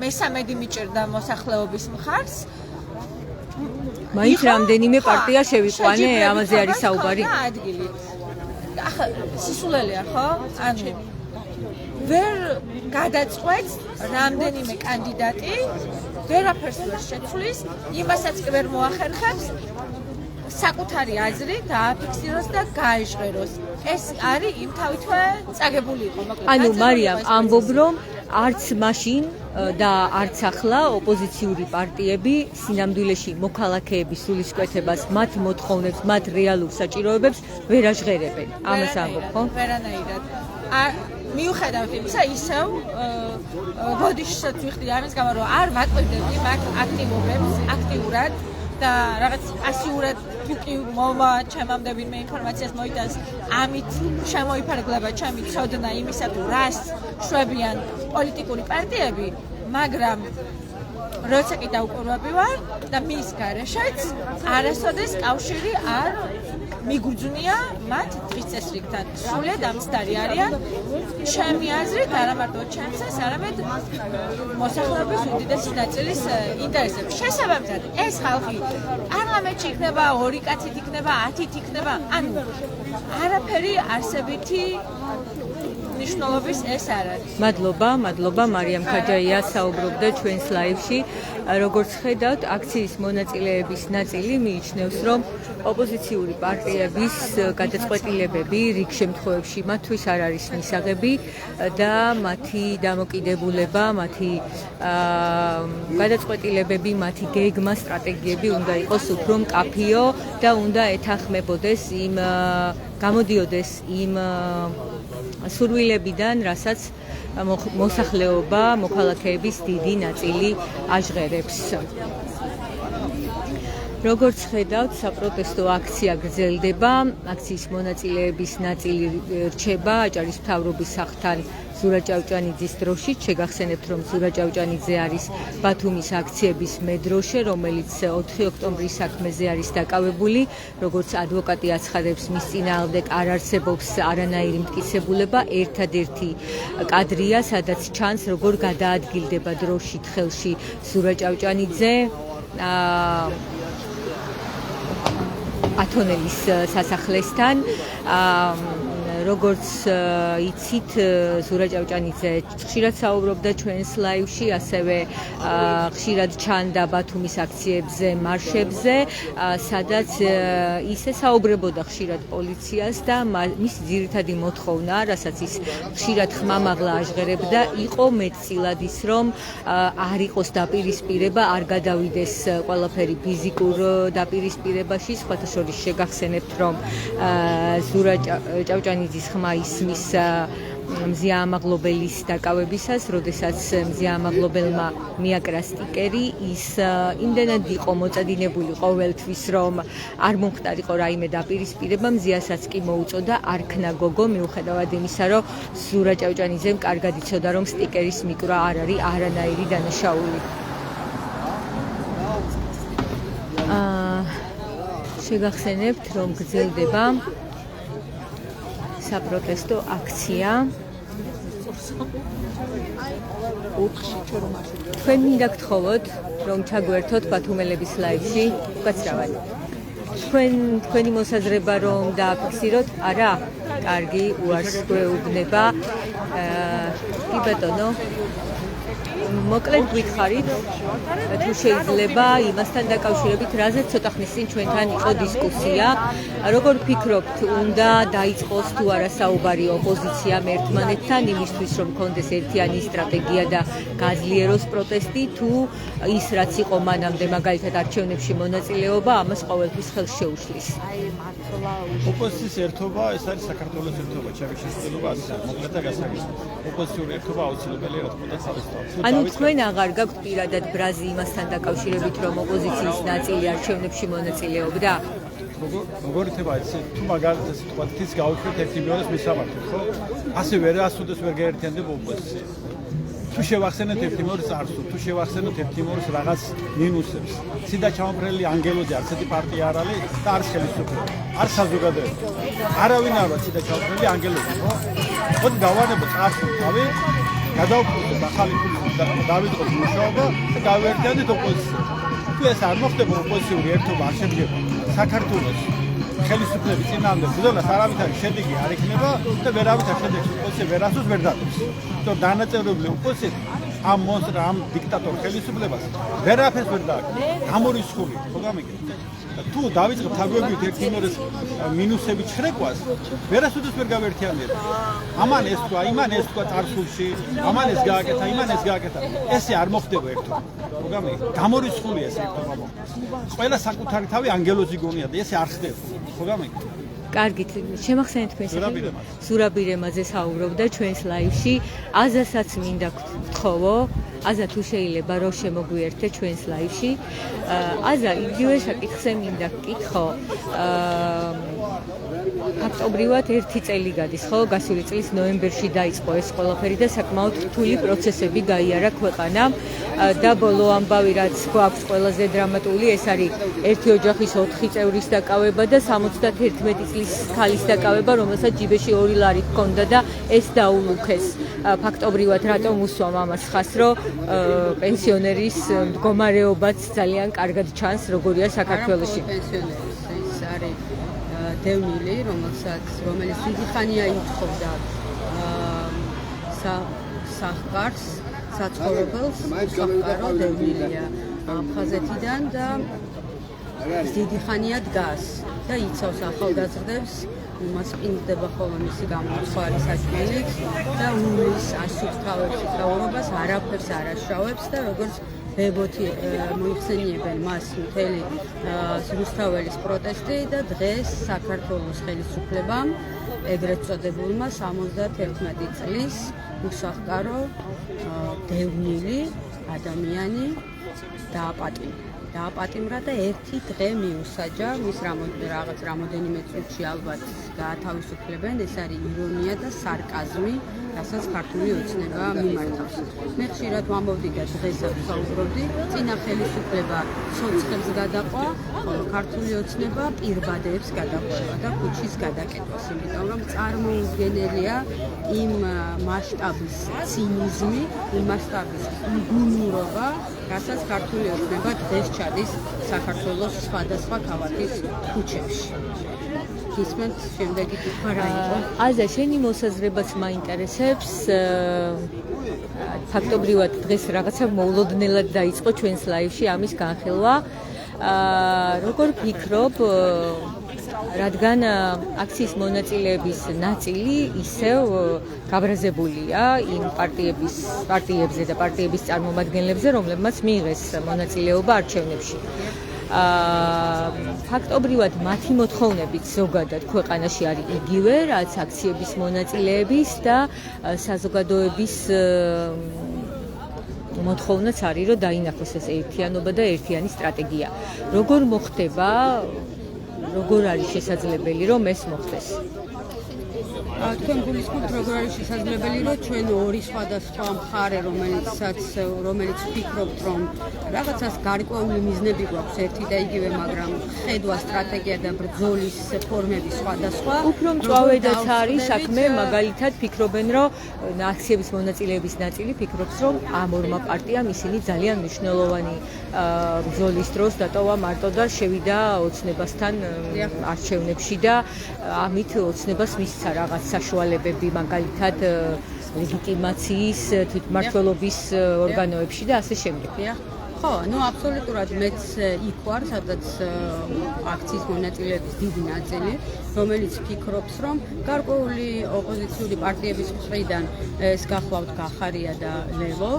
მესამედი მიჭირდა მოსახლეობის მხარს. მაინც რამდენიმე პარტია შევიყვანე, ამაზე არის საუბარი. ახლა სისულელეა ხო? ანუ ვერ გადაწყვეტს რამდენიმე კანდიდატი ვერაფერს ვერ შეცვლის, იმასაც კი ვერ მოახერხებს საკუთარი აზრი დააფიქსიროს და გაეჟღეროს. ეს არის იმ თავითვე წაგებული იყო, მოკლედ. ანუ მარიამ ამბობ რომ არც მაშინ და არც ახლა ოპოზიციური პარტიები სინამდვილეში მოქალაქეების სულისკვეთებას, მათ მოთხოვნებს, მათ რეალურ საჭიროებებს ვერ აჟღერებენ. ამას ამბობ, ხო? ვერანაირად. მიუხედავად იმისა, ისევ ბოდიშსაც ვიხდი ამის გამო, რომ არ ვაკვირდები მათ აქტივობებს აქტიურად და რაღაც პასიურად თუ კი მოვა ჩემამდე ვინმე ინფორმაციას მოიტანს, ამით შემოიფარგლება ჩემი ცოდნა იმისა, თუ რას შვებიან პოლიტიკური პარტიები, მაგრამ როცა კი დაუკვირვები ვარ და მის გარეშეც არასოდეს კავშირი არ მიგუძვნია მათ დღის წესრიგთან. სრულად ამცდარი არიან ჩემი აზრით, არა მარტო ჩემსას, არამედ მოსახლეობის უდიდესი ნაწილის ინტერესებს. შესაბამისად, ეს ხალხი პარლამენტში იქნება, 2 კაცით იქნება, 10-ით იქნება, ანუ არაფერი არსებითი მნიშვნელობის ეს არ არის. მადლობა მარიამ ქაჯაია საუბრობდა ჩვენს ლაივში. როგორც ხედავთ, აქციის მონაწილეების ნაწილი მიიჩნევს, რომ ოპოზიციური პარტიების გადაწყვეტილებები რიგ შემთხვევებში მათთვის არ არის მისაღები და მათი დამოკიდებულება, მათი გადაწყვეტილებები, მათი გეგმა, სტრატეგიები უნდა იყოს უფრო მკაფიო და უნდა ეთანხმებოდეს გამოდიოდეს იმ სურვილებიდან, რასაც მოსახლეობა, მოქალაქეების დიდი ნაწილი აჟღერებს. როგორც ხედავთ, საპროტესტო აქცია გრძელდება. აქციის მონაწილეების ნაწილი რჩება აჭარის მთავრობის სახლთან ზურაბ ჭავჭანიძის დროშით. შეგახსენებთ, რომ ზურაბ ჭავჭანიძე არის ბათუმის აქციების მედროშე, რომელიც 4 ოქტომბრის საქმეზე არის დაკავებული. როგორც ადვოკატი აცხადებს, მის წინააღმდეგ არ არსებობს არანაირი მტკიცებულება. ერთადერთი კადრია, სადაც ჩანს, როგორ გადაადგილდება დროშით ხელში ზურაბ ჭავჭანიძე ათონელის სასახლესთან. როგორც იცით, ზურაბ ჭავჭანიძე ხშირად საუბრობდა ჩვენს ლაივში, ასევე ხშირად ჩანდა ბათუმის აქციებზე, მარშებზე, სადაც ისე საუბრებოდა ხშირად პოლიციას და მისი ძირითადი მოთხოვნა, რასაც ის ხშირად ხმამაღლა აჟღერებდა, იყო მეტწილად ის, რომ არ იყოს დაპირისპირება, არ გადავიდეს ყველაფერი ფიზიკურ დაპირისპირებაში. სხვათა შორის შეგახსენებთ, რომ ზურაბ ჭავჭანიძის ხმა ისმის მზია ამაღლობელის დაკავებისას, როდესაც მზია ამაღლობელმა მიაკრა სტიკერი, ის იმდენად იყო მოწადინებული ყოველთვის, რომ არ მომხდარიყო რაიმე დაპირისპირება, მზიასაც კი მოუწოდა არქნა გოგო, მიუხედავად იმისა, რომ ზურაბ ჭავჭანიძემ კარგად იცოდა, რომ სტიკერის მიკვრა არ არის არანაირი დანაშაული. შეგახსენებთ, რომ გრძელდება საპროტესტო აქცია. თქვენ მინდა გთხოვოთ, რომ ჩაგვერთოთ ბათუმელების ლაივში უკაცრავად. თქვენი მოსაზრება რომ დააფიქსიროთ? არა? კარგი, უარს გვეუბნება. კი ბატონო. მოკლედ გვითხარით, თუ შეიძლება იმასთან დაკავშირებით, რაზეც ცოტა ხნის წინ ჩვენთან იყო დისკუსია. როგორ ფიქრობთ, უნდა დაიწყოს თუ არა საუბარი ოპოზიციამ ერთმანეთთან იმისთვის, რომ კონდეს ერთიანი სტრატეგია და გაძლიეროს პროტესტი, თუ ის რაც იყო მანამდე, მაგალითად არჩევნებში მონაწილეობა, ამას ყოველთვის ხელს შეუშლის? ოპოზიციის ერთობა, ეს არის საქართველოს ერთობა, ჩემი შესაძლებლობა ასე მოკლედ და გასაგებია. ოპოზიციური ერთობა აუცილებელია, რა თქმა უნდა, თავისთავად. ანუ თქვენ აღარ გაქვთ პირადად ბრაზი იმასთან დაკავშირებით, რომ ოპოზიციის ნაწილი არჩევნებში მონაწილეობდა? როგორ ითება ეს თუ მაგალითად ეს თქვა თის გავუშვით ერთი მეორეს მისამართი, ხო? ასე ვერასოდეს ვერ გაერთიანდება ოპოზიცია. თუ შევახსენოთ ერთი მეორეს წარსულს, თუ შევახსენოთ ერთი მეორეს რაღაც მინუსებს. ციდა ჩამოფრენილი ანგელოზი არც ერთი პარტია არ არის და არის ხელისუფლება. არ საზოგადოება. არავინ არ არის ციდა ჩამოფრენილი ანგელოზი, ხო? მოდი გავანებოთ წარსულს, თავი გადავფრთხილოთ ახალი დავიწყოთ მუშაობა და გავერთიანდეთ ოპოზიციას. თუ ეს არ მოხდება, ოპოზიციური ერთობა არ შედგება საქართველოს ხელისუფლების წინააღმდეგ ბრძოლას არავითარი შედეგი არ იქნება და ვერავითარ შედეგს ოპოზიცია ვერასდროს ვერ დადებს. იმიტომ დანაწევრებული ოპოზიცია ამ მონსტრ ამ დიქტატორ ხელისუფლებას ვერაფერს ვერ დააკეთებს. გამორიცხული, ხო გამიგეთ? თუ დავიწყებ თაგობრივით ერთიმორეს მინუსები ჩხრეკვას, ვერასოდეს ვერ გავერთიანებ. ამან ეს თქვა, იმან ეს თქვა წარსულში, ამან ეს გააკეთა, იმან ეს გააკეთა. ესე არ მოხდება ერთობა. ხო გამიგეთ? გამორიცხული ეს ერთობა მოხდეს. ყველა საკუთარი თავი ანგელოზი გონია და ესე არ ხდება. ხო გამიგეთ? კარგით, შემახსენეთ თქვენ ზურაბ ირემაძე საუბრობდა ჩვენს ლაივში. აზასაც მინდა გთხოვო, აზა თუ შეიძლება რომ შემოგვიერთე ჩვენს ლაივში. აზა იგივე საკითხზე მინდა გკითხო. ფაქტობრივად 1 წელი გადის, ხო? გასული წლის ნოემბერში დაიწყო ეს ყველაფერი და საკმაოდ რთული პროცესები გაიარა ქვეყანამ და ბოლო ამბავი რაც გვაქვს ყველაზე დრამატული, ეს არის ერთი ოჯახის 4 წევრის დაკავება და 71 წლის ქალის დაკავება, რომელსაც ჯიბეში 2 ლარი ჰქონდა და ეს დაულუქეს. ფაქტობრივად რატომ უსვამ ამას ხას, რომ პენსიონერის მდგომარეობაც ძალიან კარგად ჩანს, როგორია საქართველოში. ეს არის დევნილი, რომელიც დიდი ხანია ითხოვდა სახკარს, საცხოვრებელს, სახკარო დევნილია აფხაზეთიდან და დიდი ხანია დგას და იცავს ახალგაზრდებს, მას ყინდება ხოლმე მისი გამოცხარი საჭმელით და უვლის ასუფთავებს ცხოვრებას, არაფერს არ აშავებს და როგორც ბებოთი მოიხსენიებენ მას მთელი რუსთაველის პროტესტი და დღეს საქართველოს ხელისუფლებამ ეგრეთ წოდებულმა 71 წლის უსახკარო დევნილი ადამიანი დააპატიმრა და ერთი დღე მიუსაჯა, მის რაღაც რამოდენიმე წუთში ალბათ გაათავისუფლებენ, ეს არის ირონია და სარკაზმი, რასაც ქართული ოცნება მიმართავს. მე ხშირად ვამბობდი და დღესაც ვსაუბრობდი, წინა ხელისუფლება ცოცხლებს გადაყვა, ხოლო ქართული ოცნება პირბადებს გადაყვა და ქუჩის გადაკეთებას, იმიტომ რომ წარმოუდგენელია იმ მასშტაბის ცინიზმი, იმ მასშტაბის გუნურობა, რასაც ქართული ოცნება დღეს ჩადის საქართველოს სხვადასხვა ქალაქის ქუჩებში. ისმენთ შემდეგი კითხვა რა იყო? აზა, შენი მოსაზრებაც მაინტერესებს. ფაქტობრივად დღეს რაღაცა მოულოდნელად დაიწყო ჩვენს ლაივში ამის განხილვა. როგორ ფიქრობ, რადგან აქციის მონაწილეების ნაწილი ისევ გაბრაზებულია იმ პარტიებზე და პარტიების წარმომადგენლებზე, რომლებმაც მიიღეს მონაწილეობა არჩევნებში. ფაქტობრივად მათი მოთხოვნებით ზოგადად ქვეყანაში არის იგივე, რაც აქციების მონაწილეების და საზოგადოების მოთხოვნაც არის, რომ დაინახოს ეს ერთიანობა და ერთიანი სტრატეგია. როგორ მოხდება, როგორ არის შესაძლებელი, რომ ეს მოხდეს? თქვენ გულისხმობთ, როგორ არის შესაძლებელი, რომ ჩვენ ორი სხვადასხვა მხარე, რომელიც ვფიქრობთ, რომ რაღაცას გარკვეული მიზნები გვაქვს ერთი და იგივე, მაგრამ ხედვა, სტრატეგია და ბრძოლის ფორმები სხვადასხვა. უფრო მწვავედაც არის საქმე, მაგალითად ფიქრობენ, რომ აქციების მონაწილეების ნაწილი ფიქრობს, რომ ამ ორმა პარტიამ ისინი ძალიან მნიშვნელოვანი ბრძოლის დროს დატოვა მარტო და შევიდა ოცნებასთან არჩევნებში და ამით ოცნებას მისცა რაღაც საშუალებები, მაგალითად ლეგიტიმაციის, თვითმმართველობის ორგანოებში და ასე შემდეგ. ხო, აბსოლუტურად მეც იქ ვარ, სადაც აქციის მონაწილეების დიდი ნაწილი, რომელიც ფიქრობს, რომ გარკვეული ოპოზიციური პარტიების მხრიდან ეს გახლავთ გახარია და ლევო.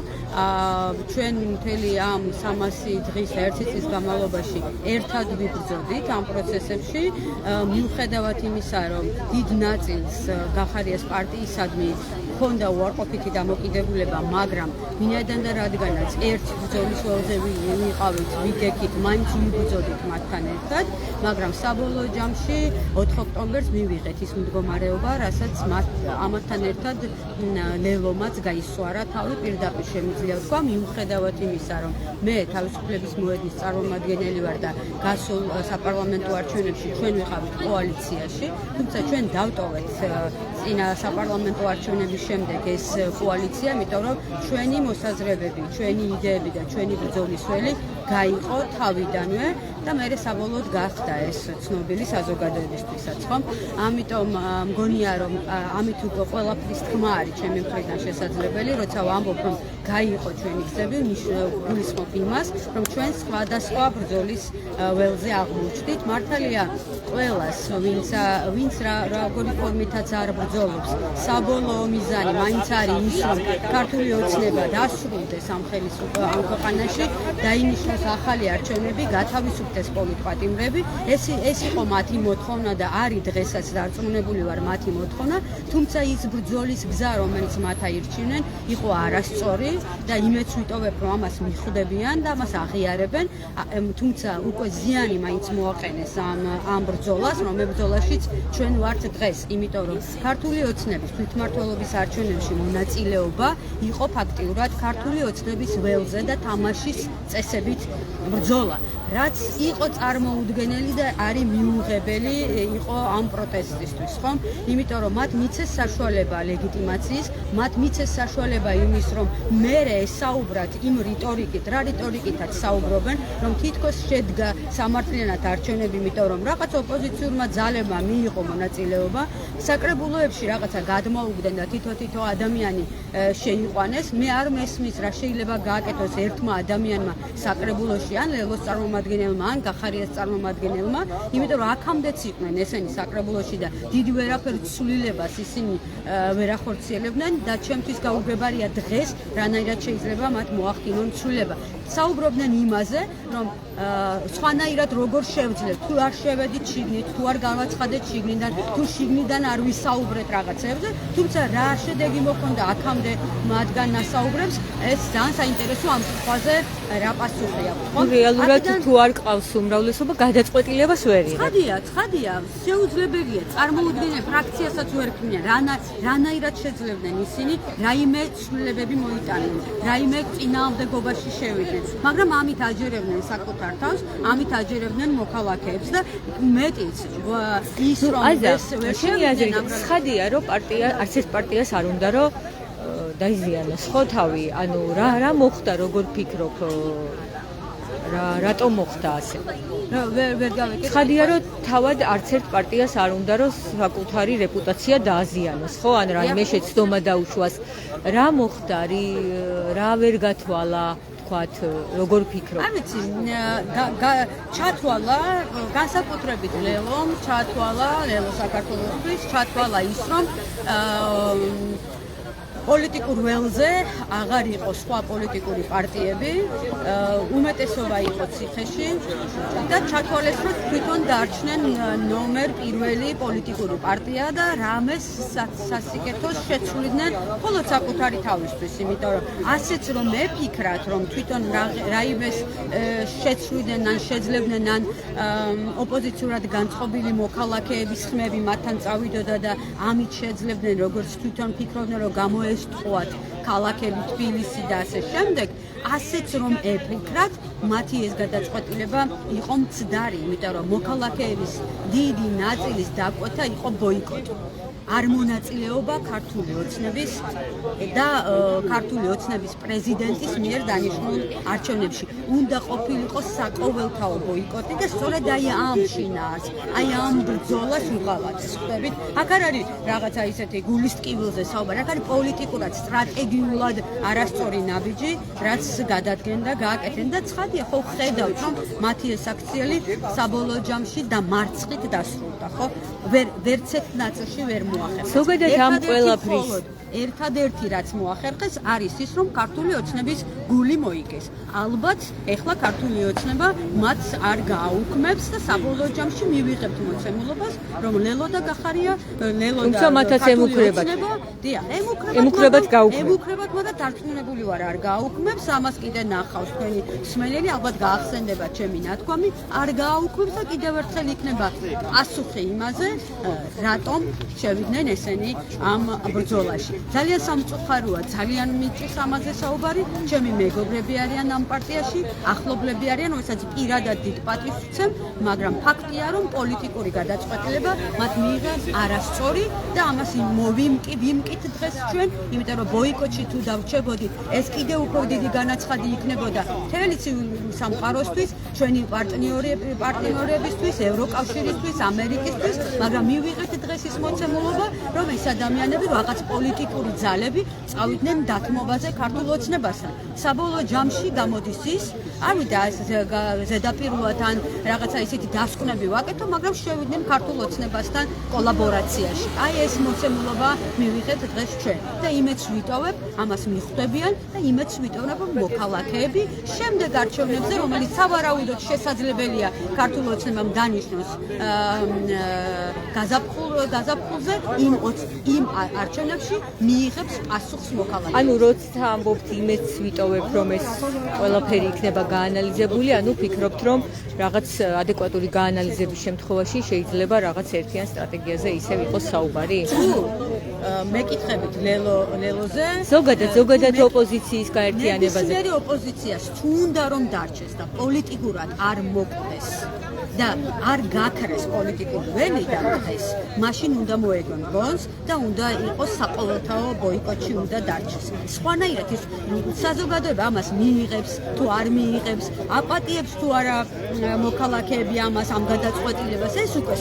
ჩვენ მთელი ამ 300 დღის და 1 წლის განმავლობაში ერთად ვიბრძოდით ამ პროცესებში, მიუხედავად იმისა, რომ დიდ ნაწილს გახარიას პარტიისადმი ჰქონდა უარყოფითი დამოკიდებულება, მაგრამ ვინაიდან და რადგანაც ერთ ბრძოლის ველზე ვიყავით, ვიგექით, მაინც ვიბრძოდით მათთან ერთად, მაგრამ საბოლოო ჯამში 4 ოქტომბერს მივიღეთ ის მდგომარეობა, რასაც ამათთან ერთად ლევომაც გაისვარა თავი, პირდაპირ შემიძლია ვთქვა, მიუხედავად იმისა, რომ მე თავისუფლების მოედნის წარმომადგენელი ვარ და გასულ საპარლამენტო არჩევნებში ჩვენ ვიყავით კოალიციაში, თუმცა ჩვენ დავტოვეთ წინა საპარლამენტო არჩევნების შემდეგ ეს კოალიცია, იმიტომ რომ ჩვენი მოსაზრებები, ჩვენი იდეები და ჩვენი ბრძოლის ველი გაიყო თავიდანვე და მე საბოლოოდ გახდა ეს ცნობილი საზოგადოებისთვისაც, ხომ? ამიტომ მგონია რომ ამით უკვე ყველაფრის თქმა არის ჩემი მხრიდან შესაძლებელი, როცა ვამბობ რომ გაიყო ჩვენი გზები, გულისხმობ იმას, რომ ჩვენ სხვადასხვა ბრძოლის ველზე აღმოჩნდით. მართალია ყველას, ვინც როგორი ფორმითაც არ ბრძოლობს, საბოლოო მიზანი მაინც არის ის, რომ ქართული ოცნება დასრულდეს ამ ქვეყანაში, დაინიშნოს ახალი არჩევნები, გათავისუფლდეს პოლიტპატიმრები. ეს იყო მათი მოთხოვნა და არის დღესაც დარწმუნებული ვარ მათი მოთხოვნა, თუმცა ის ბრძოლის გზა, რომელიც მათ აირჩინენ, იყო არასწორი და იმეც ვიტოვებ, რომ ამას მიხვდებიან და ამას აღიარებენ, თუმცა უკვე ზიანი მაინც მოაყენეს ამ ბრძოლას, რომ ბრძოლაშიც ჩვენ ვართ დღეს, იმიტომ რომ ქართული ოცნების თვითმმართველობის არჩევნებში მონაწილეობა იყო ფაქტიურად ქართული ოცნების ველზე და თამაშის წესებით ბრძოლა, რაც იყო წარმოუდგენელი და არის მიუღებელი იყო ამ პროტესტისთვის, ხომ? იმიტომ რომ მათ მიცეს საშუალება ლეგიტიმაციის, მათ მიცეს საშუალება იმის, რომ მერე ესაუბრათ იმ რიტორიკით, რა რიტორიკითაც საუბრობენ, რომ თითქოს შედგა სამართლიანად არჩევნები, იმიტომ რომ რაღაც ოპოზიციურმა ძალებმა მიიღო მონაწილეობა, საკრებულოებში რაღაცა გადმოუგდნენ და თითო ადამიანი შეიყვანეს. მე არ მესმის რა შეიძლება გააკეთოს ერთმა ადამიანმა საკრებულოში ან ლელოს წარმომადგენელმა ან გახარიას წარმომადგენელმა, იმიტომ რომ აქამდეც იყვნენ ესენი საკრებულოში და დიდი ვერაფერ ცვლილებას ისინი ვერ ახორციელებდნენ და ჩემთვის გაუგებარია დღეს რანაირად შეიძლება მათ მოახდინონ ცვლილება. საუბრობდნენ იმაზე, რომ სხვანაირად როგორ შევძლებ, თუ არ შევედით შიგნით, თუ არ გავაცხადეთ შიგნიდან, თუ შიგნიდან არ ვისაუბრეთ რაღაცებზე, თუმცა რა შედეგი მოხდა აქამდე მათგან ასაუბრებს, ეს ძალიან საინტერესო ამ კითხვაზე რა პასუხი აქვს, ხო? რეალურად თუ არ ყავს უმრავლესობა, გადაწყვეტილებას ვერ იღებს. ცხადია, შეუძლებელია, წარმოუდგენელ ფრაქციასაც ვერ ქმნიან, რანაირად შეძლებდნენ ისინი, რაიმე ცვლილებები მოიტანენ, რაიმე წინააღმდეგობაში შევიდნენ, მაგრამ ამით აჯერებდნენ საკუთარ თავს, ამით აჯერებდნენ მოქალაქეებს და მეტიც ის რომ ეს ვერ შევიდნენ, ცხადია, რომ პარტია, არც ეს პარტიას არ უნდა რომ დაიზიანოს ხო თავი, ანუ რა მოხდა, როგორ ფიქრობ, რატომ მოხდა ასე? ვერ გავეკეთე. ცხადია, რომ თავად არც ერთ პარტიას არ უნდა რომ საკუთარი რეპუტაცია დააზიანოს, ხო? ან რაიმე შეცდომა დაუშვას. რა მოხდა, რა ვერ გათვალა? როგორ ფიქრობ? არ ვიცი, ჩათვალა განსაკუთრებით ლელომ, ჩათვალა ლელო საქართველოსთვის, ჩათვალა ის რომ პოლიტიკურ ველზე აღარ იყო სხვა პოლიტიკური პარტიები, უმეტესობა იყო ციხეში და ჩათვალეს, რომ თვითონ დარჩნენ ნომერ პირველი პოლიტიკური პარტია და რამეს სასიკეთოს შეცვლიდნენ მხოლოდ საკუთარი თავისთვის, იმიტომ რომ ასეც რომ მეფიქრათ, რომ თვითონ რაიმეს შეცვლიდნენ ან შეძლებდნენ ან ოპოზიციურად განწყობილი მოქალაქეების ხმები მათთან წავიდოდა და ამით შეძლებდნენ, როგორც თვითონ ფიქრობდნენ, რომ გამოესტყუათ ქალაქები თბილისი და ასე შემდეგ, ასეც რომ ეფიქრათ, მათი ეს გადაწყვეტილება იყო მცდარი, იმიტომ რომ მოქალაქეების დიდი ნაწილის დაკვეთა იყო ბოიკოტი. არ მონაწილეობა ქართული ოცნების და ქართული ოცნების პრეზიდენტის მიერ დანიშნულ არჩევნებში. უნდა ყოფილიყო საყოველთაო ბოიკოტი და სწორედ აი ამ შინაარს, აი ამ ბრძოლას უყავათ. ხვდებით? აქ არ არის რაღაცა ისეთი გულის ტკივილზე საუბარი, აქ არის პოლიტიკურად, სტრატეგიულად არასწორი ნაბიჯი, რაც გადადგენ და გააკეთენ და ცხადია, ხო ხედავთ, რომ მათი ეს აქციელი საბოლოო ჯამში და მარცხით დასრულდა, ხო? ვერც ერთ ნაწილში ვერ ზოგადად ამ ყველაფრის ერთადერთი რაც მოახერხეს არის ის, რომ ქართული ოცნების გული მოიგეს. ალბათ, ეხლა ქართული ოცნება მათ არ გააუქმებს და საბოლოო ჯამში მივიღებთ მოცემულობას, რომ ლელო და გახარია, ლელო და თუმცა მათაც ემუქრებათ. დიახ, ემუქრებათ გაუქმება. ემუქრებათ, მაგრამ დარწმუნებული ვარ არ გააუქმებს, ამას კიდე ნახავს თქვენი მსმენელი, ალბათ გაახსენდება ჩემი ნათქვამი, არ გააუქმებს და კიდევ ერთხელ იქნება პასუხი იმაზე, რატომ შევიდნენ ესენი ამ ბრძოლაში. ძალიან სამწუხაროა, ძალიან მიჭირს ამაზე საუბარი, ჩემი მეგობრები არიან ამ პარტიაში, ახლობლები არიან, რომელსაც პირადად დიდ პატივს ვცემ, მაგრამ ფაქტია, რომ პოლიტიკური გადაწყვეტილება მათ მიიღეს არასწორი და ამას ვიმკით დღეს ჩვენ, იმიტომ რომ ბოიკოტში თუ დავრჩებოდით, ეს კიდევ უფრო დიდი განაცხადი იქნებოდა მთელი ცივილი სამყაროსთვის, ჩვენი პარტნიორებისთვის, ევროკავშირისთვის, ამერიკისთვის, მაგრამ მივიღეთ დღეს ის მოცემულობა, რომ ეს ადამიანები რაღაც პოლიტიკური ძალები წავიდნენ დათმობაზე ქართულ ოცნებასთან. საბოლოო ჯამში გამოდის ის, არ ვიდა ეს ზედაპირულად ან რაღაცა ისეთი დასკვნები ვაკეთო, მაგრამ შევიდნენ ქართულ ოცნებასთან კოლაბორაციაში. აი ეს მოცემულობა მივიღეთ დღეს ჩვენ და იმედს ვიტოვებ, ამას მიხვდებიან და იმედს ვიტოვებ, რომ მოქალაქეები შემდეგ არჩევნებზე, რომელიც სავარაუდოდ შესაძლებელია ქართულ ოცნებამ დანიშნოს გაზაფხულზე, იმ არჩევნებში მიიღებს პასუხს მოქალაქეები. ანუ როცა ამბობთ იმედს ვიტოვებ, რომ ეს ყველაფერი იქნება გაანალიზებული, ანუ ფიქრობთ, რომ რაღაც ადეკვატური გაანალიზების შემთხვევაში შეიძლება რაღაც ერთიან სტრატეგიაზე ისევ იყოს საუბარი? მეკითხებით ლელოზე. ზოგადად ოპოზიციის გაერთიანებაზე. ნებისმიერი ოპოზიციას თუ უნდა რომ დარჩეს და პოლიტიკურად არ მოკვდეს და არ გაქრეს პოლიტიკური ველი და დღეს, მაშინ უნდა მოეგონ გონს და უნდა იყოს საყოველთაო ბოიკოტში უნდა დარჩეს. სხვანაირად ის საზოგადოება ამას მიიღებს თუ არ მიიღებს, აპატიებს თუ არა მოქალაქეები ამას ამ გადაწყვეტილებას, ეს უკვე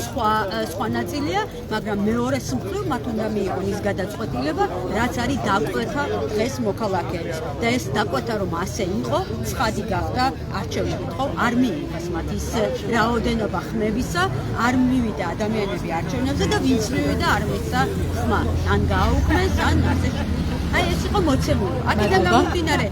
სხვა ნაწილია, მაგრამ მეორე მხრივ მათ უნდა მიიღონ ის გადაწყვეტილება, რაც არის დაკვეთა დღეს მოქალაქეებს. და ეს დაკვეთა რომ ასე იყო, ცხადი გახდა არჩევნებით, ხო? არ მიიღეს მათ ის რაოდენობა ხმებისა, არ მივიდა ადამიანები არჩევნებზე და ვინც მივიდა არ მისცა ხმა. ან გააუქმეს, ან ასე. აი ეს იყო მოცემული. აქედან გამომდინარე,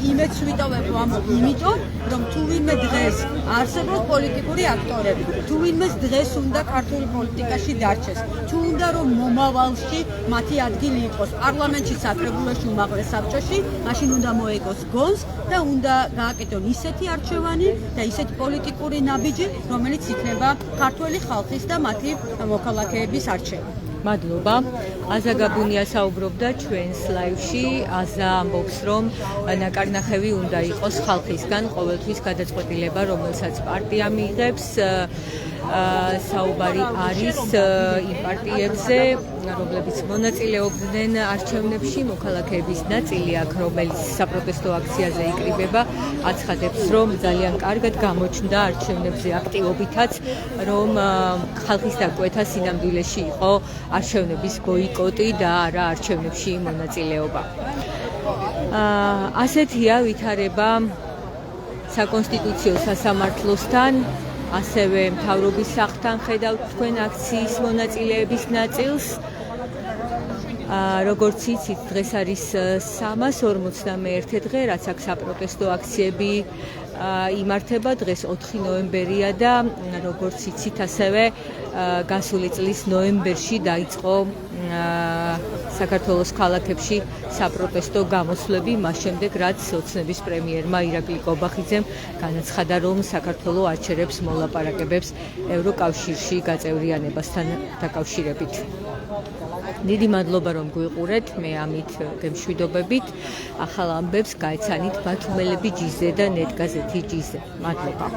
იმედს ვიტოვებ ვამბობ, იმიტომ რომ თუ ვინმე დღეს არსებობს პოლიტიკური აქტორები, თუ ვინმეს დღეს უნდა ქართული პოლიტიკაში დარჩეს, თუ უნდა რომ მომავალში მათი ადგილი იყოს პარლამენტში, საკრებულოში, უმაღლეს საბჭოში, მაშინ უნდა მოეგოს გონს და უნდა გააკეთონ ისეთი არჩევანი და ისეთი პოლიტიკური ნაბიჯი, რომელიც იქნება ქართველი ხალხის და მათი მოქალაქეების არჩევანი. მადლობა. აზა გაბუნია საუბრობდა ჩვენს ლაივში. აზა ამბობს, რომ ნაკარნახევი უნდა იყოს ხალხისგან ყოველთვის გადაწყვეტილება, რომელსაც პარტია მიიღებს. საუბარი არის იმ პარტიებზე, რომლებიც მონაწილეობდნენ არჩევნებში, მოქალაქეების ნაწილი აქ, რომელიც საპროტესტო აქციაზე იკრიბება, აცხადებს, რომ ძალიან კარგად გამოჩნდა არჩევნებზე აქტივობითაც, რომ ხალხის დაკვეთა სინამდვილეში იყო არჩევნების ბოიკოტი და არა არჩევნებში მონაწილეობა. ასეთია ვითარება საკონსტიტუციო სასამართლოსთან, ასევე მთავრობის სახლთან ხედავთ თქვენ აქციის მონაწილეების ნაწილს. როგორც იცით, დღეს არის 341 დღე, რაც აქ საპროტესტო აქციები იმართება. დღეს 4 ნოემბერია და როგორც იცით, ასევე გასული წლის ნოემბერში დაიწყო საქართველოს ქალაქებში საპროტესტო გამოსვლები, მას შემდეგ რაც ოცნების პრემიერმა ირაკლი კობახიძემ განაცხადა, რომ საქართველო აჩერებს მოლაპარაკებებს ევროკავშირში გაწევრიანებასთან დაკავშირებით. დიდი მადლობა რომ გვიყურეთ, მე ამით გემშვიდობებით. ახალ ამბებს გაეცანით ბათუმელები ჯიზე და ნეტგაზეთი ჯიზე. მადლობა.